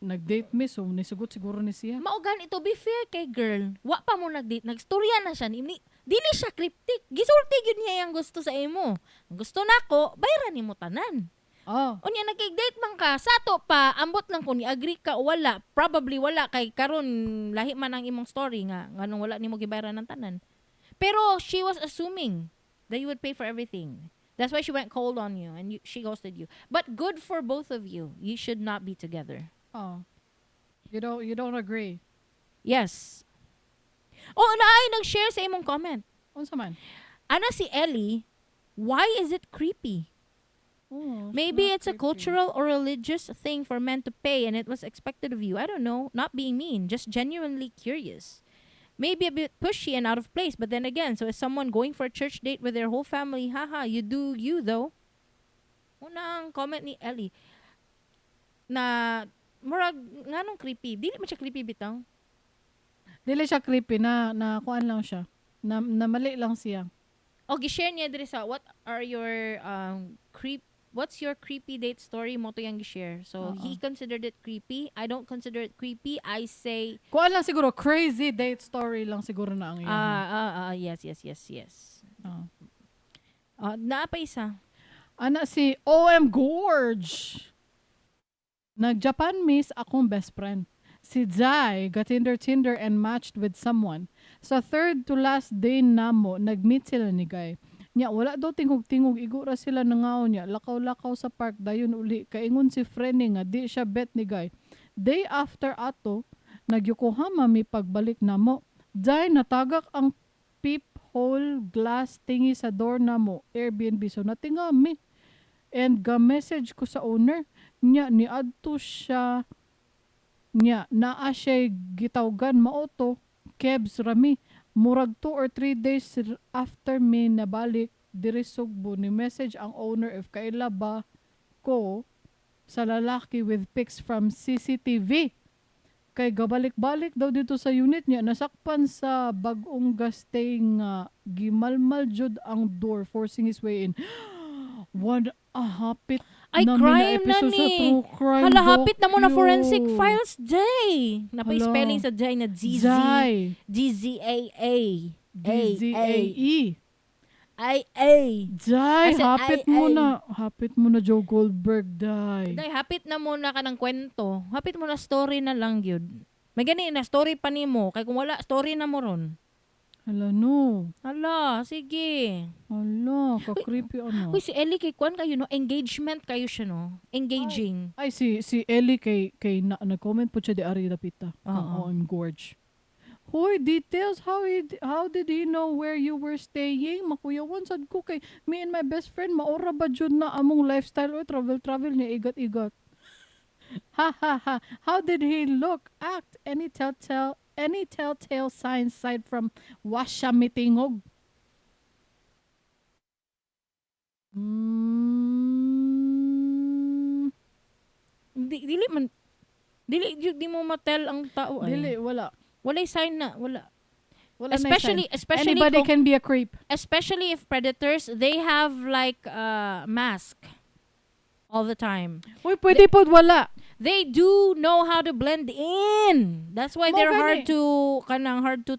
nag-date mi, so nisugot siguro ni siya. Maugan ito, be fair kay girl. Wa pa mo nag-date. Nagstorya na siya. Dili siya cryptic. Gisulti yun niya yung gusto sa imo. Ang gusto nako, bayaran ni mo tanan. Oh. Unya nag-date man ka, sato pa, ambot lang ko ni agree ka o wala. Probably wala kay karon lahi man ang imong story nga nganong wala nimo gibayaran ng tanan. Pero she was assuming that you would pay for everything. That's why she went cold on you and she ghosted you. But good for both of you. You should not be together. Oh. You don't agree. Yes. Oh, naay nag-share sa imong comment. Unsa man? Ana si Ellie, why is it creepy? Oh, Maybe not it's a creepy. cultural or religious thing for men to pay and it was expected of you. I don't know. Not being mean, just genuinely curious. Maybe a bit pushy and out of place, but then again, so is someone going for a church date with their whole family? Haha, you do you though. Unang comment ni Ellie na murag nganong creepy. Dili man siya creepy bitaw. Dili siya creepy na kuan lang siya. Na mali lang siya. O gi-share niya diri sa what's your creepy date story mo to yang gi-share. So he considered it creepy. I don't consider it creepy. I say Kuan lang siguro, crazy date story lang siguro na ang iyan. yes. Oh. Na pa isa. Ana si OM Gorge. Nag-Japan miss akong best friend. Si Jai got Tinder and matched with someone. Sa third to last day namo, nag-meet sila ni Guy. Nya wala daw tingog-tingog, igura sila nangaon niya. Lakaw-lakaw sa park dayon uli. Kaingon si friend ni nga di siya bet ni Guy. Day after ato, nagyukohama mi pagbalik namo. Jai natagak ang peephole glass tingi sa door namo, Airbnb. So natingami. And ga-message ko sa owner. Nya niadto siya. Nya naa siya gitawgan maoto. Kebs rami. Murag 2 or 3 days after me nabalik diri Sugbo ni message ang owner if kaila ba ko sa lalaki with pics from CCTV. Kay gabalik-balik daw dito sa unit niya, nasakpan sa bag-ong gastay nga gimalmal jud ang door forcing his way in. What a hapit Ay, namin crime na episode sa ni. True Crime Hala, hapit na mo na docu. forensic files day. Napay-spelling sa Jai na Jai. GZAA. DZAE. IA. Jai, I said hapit I- mo I- na. Hapit mo na Joe Goldberg, Jai. Day, hapit na muna ka ng kwento. Hapit mo na story na lang yun. May gani na story pa nimo. Kay kung wala, story na mo ron. Hala, no. Hala, sige. Hala, ka-creepy ano. Uy, si Ellie kay Kwan kayo, no? Engagement kayo siya, no? Engaging. Ay, si Ellie kay nag-comment po siya di Ari Dapita. Oo. I'm gorge. Hoy, details, how did he know where you were staying? Makuyawan sad ko kay me and my best friend maora ba jud na among lifestyle o travel niya igat-igat. Ha ha ha. How did he look, act, any telltale signs aside from wasya mitingog? Dili mo matel ang tao ay. Dili, wala. Walay sign na, wala. Wala na Especially anybody can be a creep. especially if predators, they have like mask all the time. Uy, pwede po wala. They do know how to blend in. That's why Mo they're gani. hard to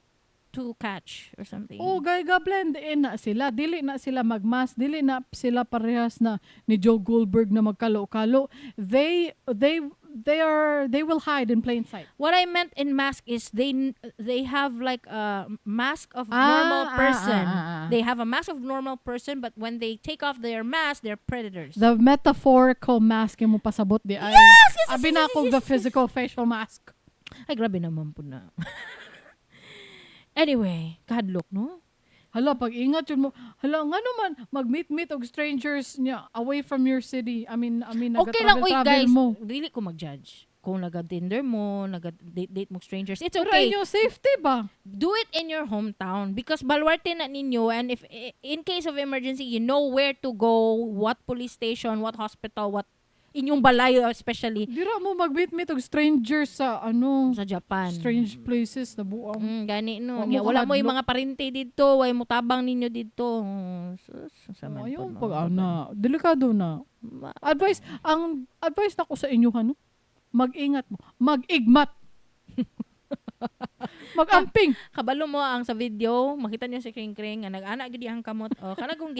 to catch or something. Oh, gayga blend in na sila. Dili na sila magmas, dili na sila parehas na ni Joe Goldberg na magkalo-kalo. They will hide in plain sight. What I meant in mask is they have like a mask of normal person. They have a mask of normal person, but when they take off their mask, they're predators. The metaphorical mask yung mo pasabot di ay. Yes! Abi na akong the physical facial mask. Ay, grabe naman po na. Anyway, kahadlok, no? Hala, pag-ingat yun mo. Hala, nga naman, mag-meet og strangers niya away from your city. I mean, Okay lang, uy nagatravel-travel guys, mo. dili ko mag-judge. Kung nag-Tinder mo, nag-date mo strangers, it's Pero okay. yung safety ba? Do it in your hometown because balwarte na ninyo, and if in case of emergency, you know where to go, what police station, what hospital, what inyong balay especially Dira mo mag-meet og strangers sa sa Japan. strange places na buang. Gani no. Wa mo Wala mo yung kahadlok. mga parente dito, way mo tabang ninyo dito. Sama Ayun pag ana, delikado na. Ang advice na ko sa inyo no. Mag-ingat mo. Mag-igmat. Mag-amping. Kabalo mo ang sa video, makita niyo si Kringkring nga nag-ana gid ang kamot. Oh, kanagong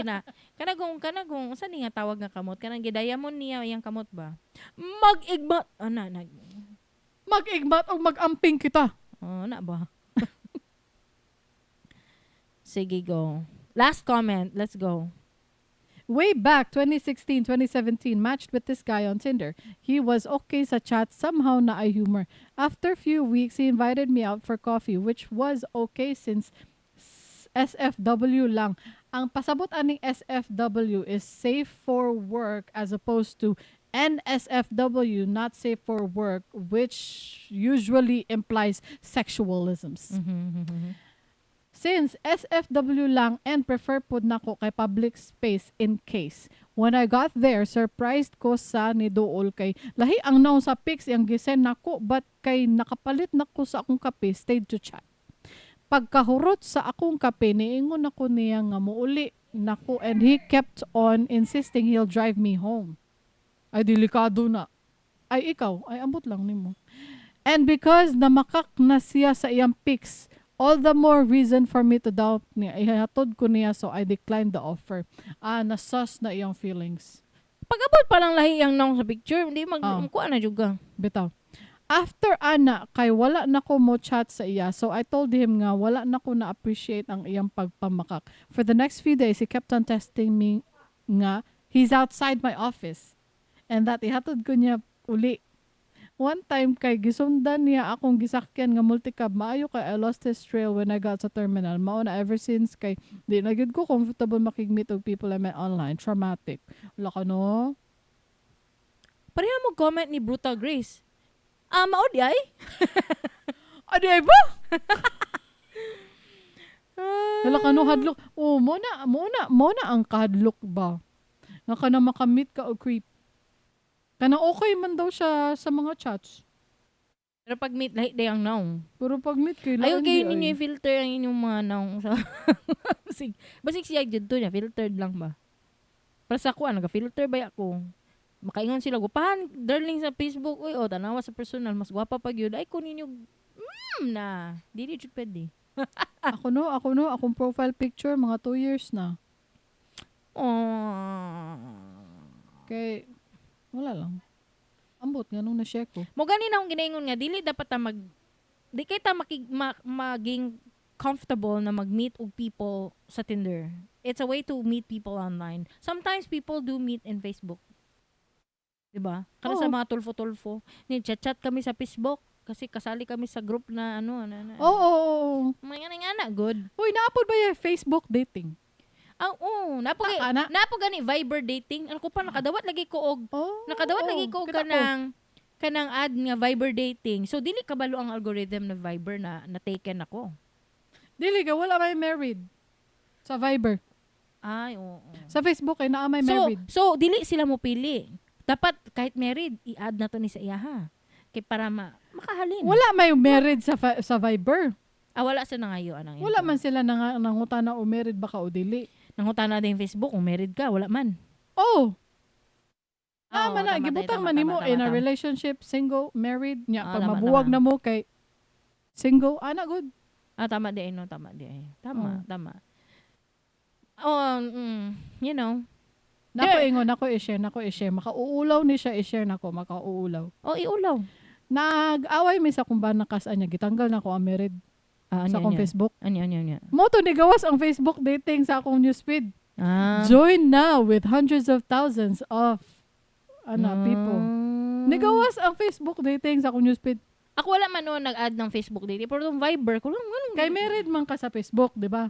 unsa ni nga tawag nga kamot? Kanang gidayamon niya yang kamot ba? Mag-igmat. Nag. Mag-igmat o mag-amping kita. Oh, na ba? Sige, go. Last comment. Let's go. Way back 2016, 2017, matched with this guy on Tinder. He was okay sa chat, somehow na ay humor. After few weeks, he invited me out for coffee, which was okay since SFW lang. Ang pasabot aning SFW is safe for work as opposed to NSFW, not safe for work, which usually implies sexualisms. Since SFW lang and prefer pud nako kay public space in case. When I got there, surprised ko sa ni Dool kay lahi ang naon sa pics yang gisend nako but kay nakapalit nako sa akong kape stayed to chat. Pagkahurot sa akong kape niingon ako niya nga muuli nako and he kept on insisting he'll drive me home. Ay delikado na. Ay ikaw, ay ambot lang nimo. And because namakak na siya sa iyang pics, all the more reason for me to doubt niya. Ihatod ko niya so I declined the offer. Nasus na iyang feelings. Pag-abot pa lang lahi ang nang sa picture, hindi magkuha na juga. Bitaw. After ana, kay wala na ko mo chat sa iya. So I told him nga, wala na ko na-appreciate ang iyang pagpamakak. For the next few days, he kept on testing me nga, he's outside my office. And that ihatod ko niya uli. One time kay gisundan niya akong gisakyan nga multicab, maayo kay I lost his trail when I got sa terminal. Mao na ever since kay di na gyud ko comfortable makigmeet og people I met online. Traumatic. Wala ka no? Pareha mo comment ni Brutal Grace. Mao di ay? Adi ay ba? Wala ka no hadlok. Oh, mo na ang kahadlok ba? Nga ka na makamit ka o creep. Kana okay man daw siya sa mga chats. Pero pag meet lahi day ang naong. Pero pag meet kay Ayaw kayo ninyo i-filter ang inyong mga naong sa basig siya dito niya, filtered lang ba? Para sa ako, naga-filter ba ako? Makaingon sila, gupahan, darling sa Facebook, uy, tanawa sa personal, mas gwapa pag yun. Ay, kunin yung, na. Di pwede. ako no, akong profile picture, mga 2 years na. Kay, wala lang. Ambot nga nung na-share ko. Mo ganin akong ginaingon nga, dili dapat di kita maging comfortable na mag-meet og people sa Tinder. It's a way to meet people online. Sometimes people do meet in Facebook. Diba? Kana sa mga tulfo-tulfo. Chat-chat kami sa Facebook kasi kasali kami sa group na Oo. Mga nga good. Uy, naapod ba yung Facebook dating? Napo gani Viber dating. Ano ko pa nakadawat lagi ko og kanang ad nga Viber dating. So dili kabalo ang algorithm na Viber na taken ako. Dili ka wala may married sa Viber. Ay, oo. Sa Facebook ay naa may married. So dili sila mo pili. Dapat kahit married, i-add na to ni sa iya ha. Kay para makahalin. Wala may married sa Viber. Wala sa nangayo anang. Wala man sila nangutana o married baka o dili. Nangutana din Facebook kung married ka, wala man. Gibutang man nimo in a relationship, single, married, nya pag Tama, mabuwag tama. na mo kay single, ana good. Tama di no, tama di. Tama, Oh. tama. Oh, you know. Nako ingon, nako i-share. Makauulaw ni siya i-share nako, makauulaw. Oh, iulaw. Nag-away mi sa kumbana kas anya gitanggal nako ang merid sa akong Facebook. Anya. Mo to ni gawas ang Facebook dating sa akong newsfeed. Join now with hundreds of thousands of people. Nigawas ang Facebook dating sa akong newsfeed. Ako wala man noon nag-add ng Facebook dating, pero yung Viber ko lang. Kay married man ka sa Facebook, di ba?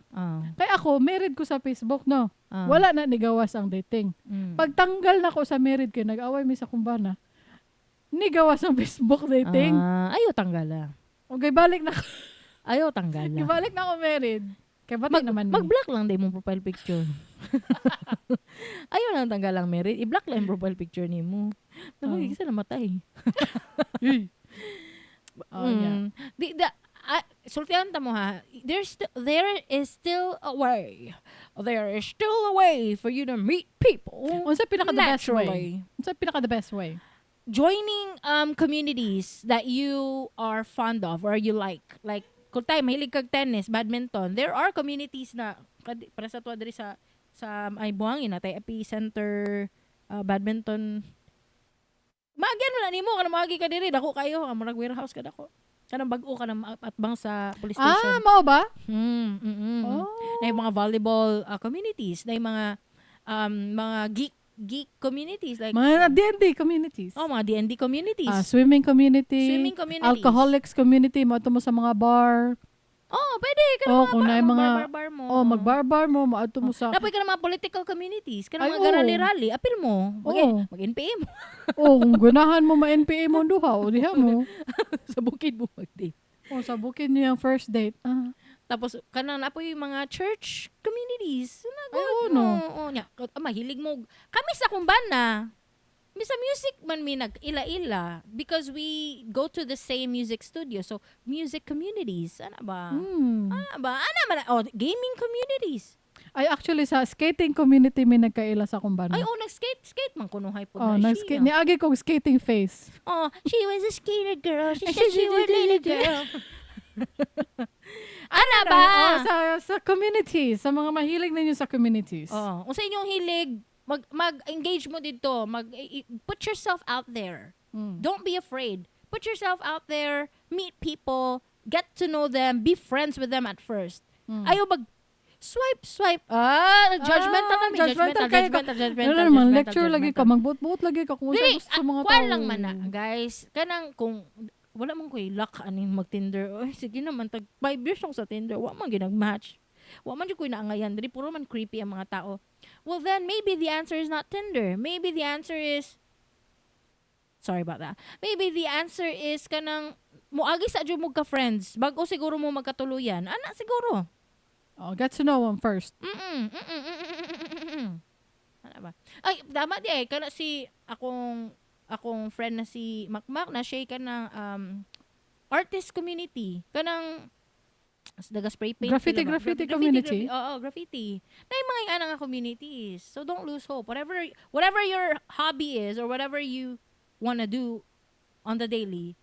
Kay ako, married ko sa Facebook, no? Wala na nigawas ang dating. Pagtanggal na ko sa married kay nag-away mi sa kumbana, nigawas ang Facebook dating. Ayaw tanggala. Okay, balik na ko. Ayaw tanggala. Ibalik na ako married. Kay batay naman mi. Mag-block lang din mong profile picture. Ayaw lang tanggalang married. I-block lang yung profile picture ni mo. Isa namatay. Sultihan ta mo ha. There is still a way. There is still a way for you to meet people. Unsa pinaka the best way? Naturally. Unsa pinaka the best way? Joining communities that you are fond of or you like kung tayo mahilig kag tennis, badminton, there are communities na para sa tuwa diri sa ay buhangin na tayo epicenter badminton. Maagyan mo na nimo kana maagi ka diri dako kayo ang murag warehouse ka dako. Kanang bag-o ka na atbang sa police station. Mao ba? Oh. Na yung mga volleyball communities, na yung mga geek communities like Mga D&D communities. mga D&D communities. Swimming communities. Alcoholics community, mo sa mga bar. Pwede ka kung na mga bar mo. magbarbar mo, maadto mo sa Napoy ka na mga political communities, ka na Ay, mga rally-rally, apil mo. Mag-NPA mo. kung gunahan mo ma-NPA mo duha, o diha mo. Sa bukid mo mag-date. Sa bukid niyo yung first date. Tapos, kanang napoy yung mga church communities. Mahilig mo. Kami sa kumbana, sa music man mi nag-ila-ila because we go to the same music studio. So, music communities. Ano ba? Gaming communities. Ay, actually, sa skating community may nagkaila sa kumbana. Nag-skate man kunuhay po nag-skate. Niagi kong skating face. She was a skater girl. She said she was a little girl. Ano ba? Sa communities. Sa mga mahilig ninyo sa communities. Kung sa inyong hilig, mag-engage mo dito. Put yourself out there. Don't be afraid. Put yourself out there. Meet people. Get to know them. Be friends with them at first. Ayaw swipe. Judgmental kami. Judgmental. Lecture lagi ka. Magbut-but lagi ka. Kung Dili, sa mga kuwan lang man na, guys. Kanang kung wala mong ko'y luck aning mag-Tinder. Sige naman, 5 years ako sa Tinder. Wala man ginag-match. Wala man dyan ko'y naangayan. Dili, puro man creepy ang mga tao. Well, then, maybe the answer is not Tinder. Maybe the answer is... Sorry about that. Maybe the answer is kanang muagi sa adyo mo ka-friends. Bago siguro mo magkatuluyan. Siguro. Get to know them first. Ano ba? Ay, tama di kana si akong friend na si Mag-Igmat na siya kanang artist community. Kanang daga spray paint graffiti community. Graffiti. Na yung mga anang communities. So don't lose hope. Whatever your hobby is or whatever you wanna do on the daily,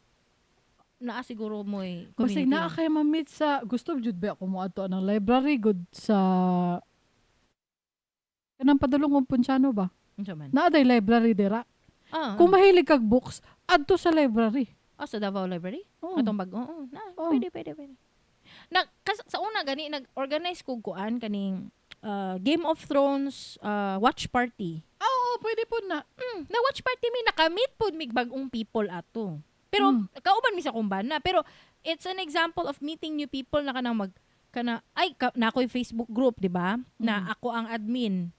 siguro mo community. Basig naa kay ma-meet sa gusto jud ba ako mo ato ng library good sa kanang padulong Pontiano ba? Naa day library dira. Kung mahilig kag books, adto sa library. Sa Davao Library? Atong bag. Pwede. Sa una gani nag-organize ko kuan kaning Game of Thrones watch party. Pwede po na. Na watch party mi nakamit pod mig bag-ong people ato. Pero kauban mi sa kumbana, pero it's an example of meeting new people na kanang na ako'y Facebook group, di ba? Na ako ang admin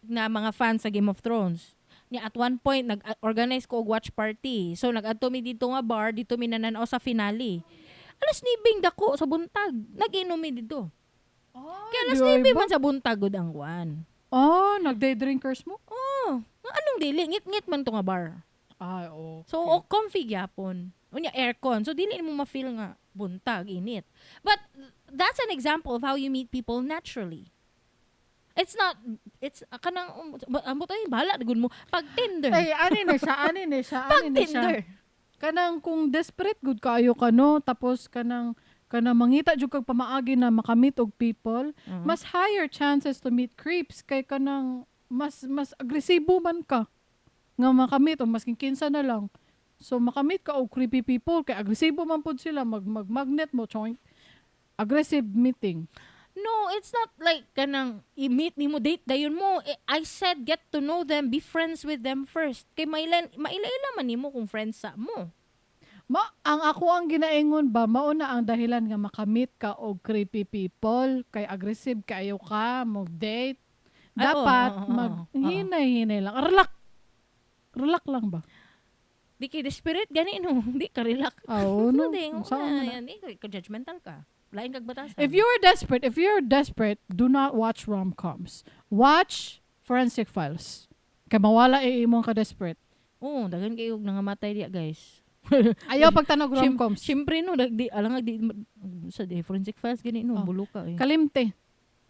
na mga fans sa Game of Thrones. At one point, nag-organize ko og watch party. So, nag-adto mi dito nga bar, dito mi nananaw sa finale. Alas nibing dako sa buntag. Nag-inom mi dito. Kaya alas nibing man sa buntag gud ang kwan. Nag-day drinkers mo? Anong dili? Ngit-ngit man to nga bar. Okay. So, comfy gyapon. Unya aircon. So, dili mo ma-feel nga buntag, init. But, that's an example of how you meet people naturally. It's kanang ambot ay bahala gud mo pag Tinder. Ay ani na siya. Pag Tinder. Kanang kung desperate good kaayo ka no, tapos kanang kana mangita jud kag pamaagi na makamit og people, mas higher chances to meet creeps kay kanang mas agresibo man ka nga makamit o masking kinsa na lang. So makamit ka og creepy people kay agresibo man pud sila magnet mo choink. Aggressive meeting. No, it's not like kanang i-meet ni mo, date dayon mo. I said get to know them, be friends with them first. Kay maila-ila man nimo kung friends sa mo. Ang ako ang ginaingon ba, mauna ang dahilan nga makamit ka og creepy people, kay aggressive kayo ka, mag-date. Dapat hinay-hinay lang. Relax lang ba? Di kay desperate gani no, di ka relax. Oo, no. Di Saan ka judgmental ka. Lain kag batasan. If you're desperate, do not watch rom-coms. Watch Forensic Files. Kay mawala imong ka desperate. Oo, daghan kayo nangamatay diya, guys. Ayaw pagtanog rom-coms. Siyempre no, alang di sa Forensic Files gani no, bulo ka eh. Kalimte.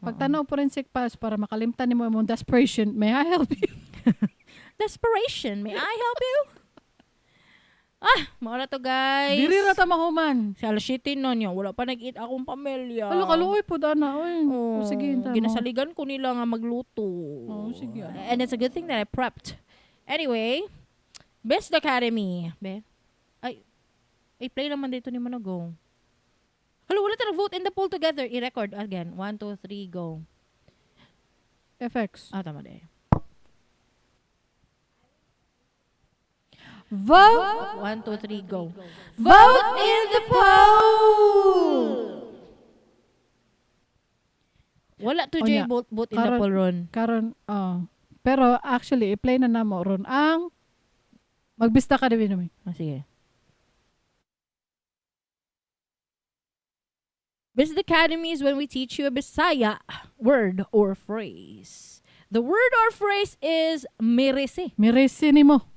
Pagtanaw Forensic Files para makalimtan nimo imong desperation. May I help you? Desperation, may I help you? Maura to, guys. Diri ra ta mahuman. Sa alas 7 nun yun, wala pa nag-eat akong pamilya. Kaluoy po dana. Sige, ginasaligan ko nila nga magluto. Sige. And it's a good thing that I prepped. Anyway, Best Academy. Play naman dito ni Manago. Hello, wala tayo vote in the poll together. I-record again. 1, 2, 3, go. FX. Tama de. Vote! 1, 2, 3, go. Vote in the poll! Wala to Jay vote in the poll ron. Pero actually, i-play na namo ron ang magbista ka din namin. Sige. Best Academy is when we teach you a Bisaya word or phrase. The word or phrase is merese. Merese nimo.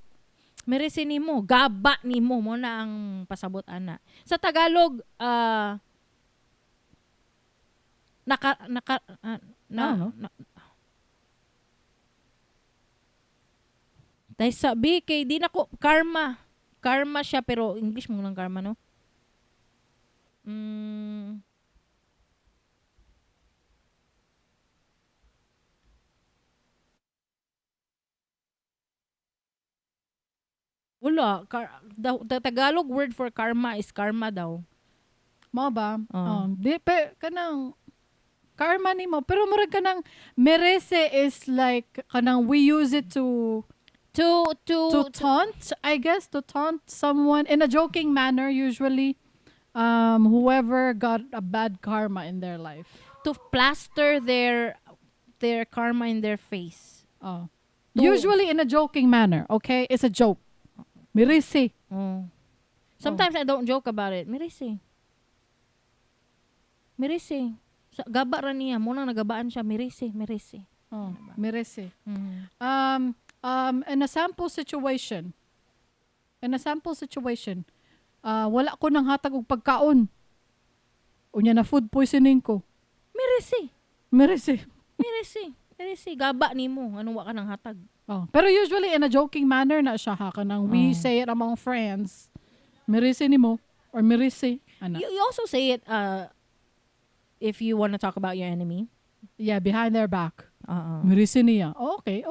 Merese nimo, gaba nimo mo na ang pasabot ana. Sa Tagalog, dahil sabi kay di na ko karma. Karma siya pero English mo lang karma, no? Wala. The Tagalog word for karma is karma daw. Mo ba? Di kanang karma nimo, pero murag kanang merese is like kanang we use it to taunt, I guess, to taunt someone in a joking manner usually. Whoever got a bad karma in their life. To plaster their karma in their face. Usually in a joking manner, okay? It's a joke. Merese. Sometimes I don't joke about it. Merese. Gaba ra niya. Muna nagabaan siya. Merese. Merese. In a sample situation, wala ko nang hatag og pagkaon. Unya na food poisoning ko. Merese. Gaba nimo. Anong wa ka nang hatag? Pero usually in a joking manner na siya ha. Kanang we say it among friends. Merese nimo. Or merese. You also say it if you want to talk about your enemy. Yeah, behind their back. Merese niya. Okay.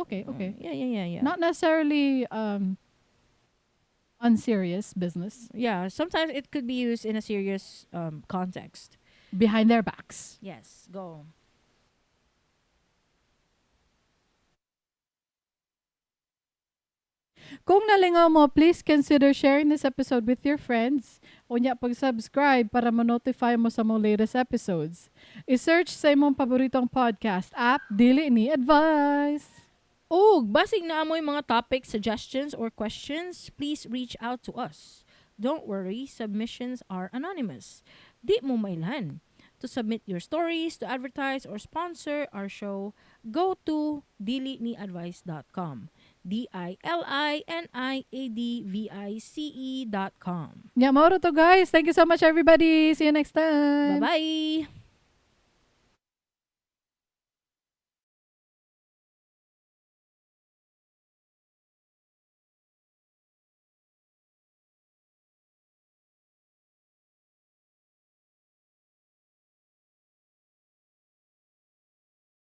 Yeah. Not necessarily unserious business. Yeah, sometimes it could be used in a serious context. Behind their backs. Yes, go. Kung nalingaw mo, please consider sharing this episode with your friends. Unya pag-subscribe para ma-notify mo sa mga latest episodes. I-search sa imong paboritong podcast app, Dili Ni Advice. Basig na amoy mga topic suggestions or questions, please reach out to us. Don't worry, submissions are anonymous. Di mo mailan. To submit your stories, to advertise, or sponsor our show, go to diliniadvice.com. DILINIADVICE.com. Yeah, mauro to guys. Thank you so much everybody. See you next time. Bye-bye.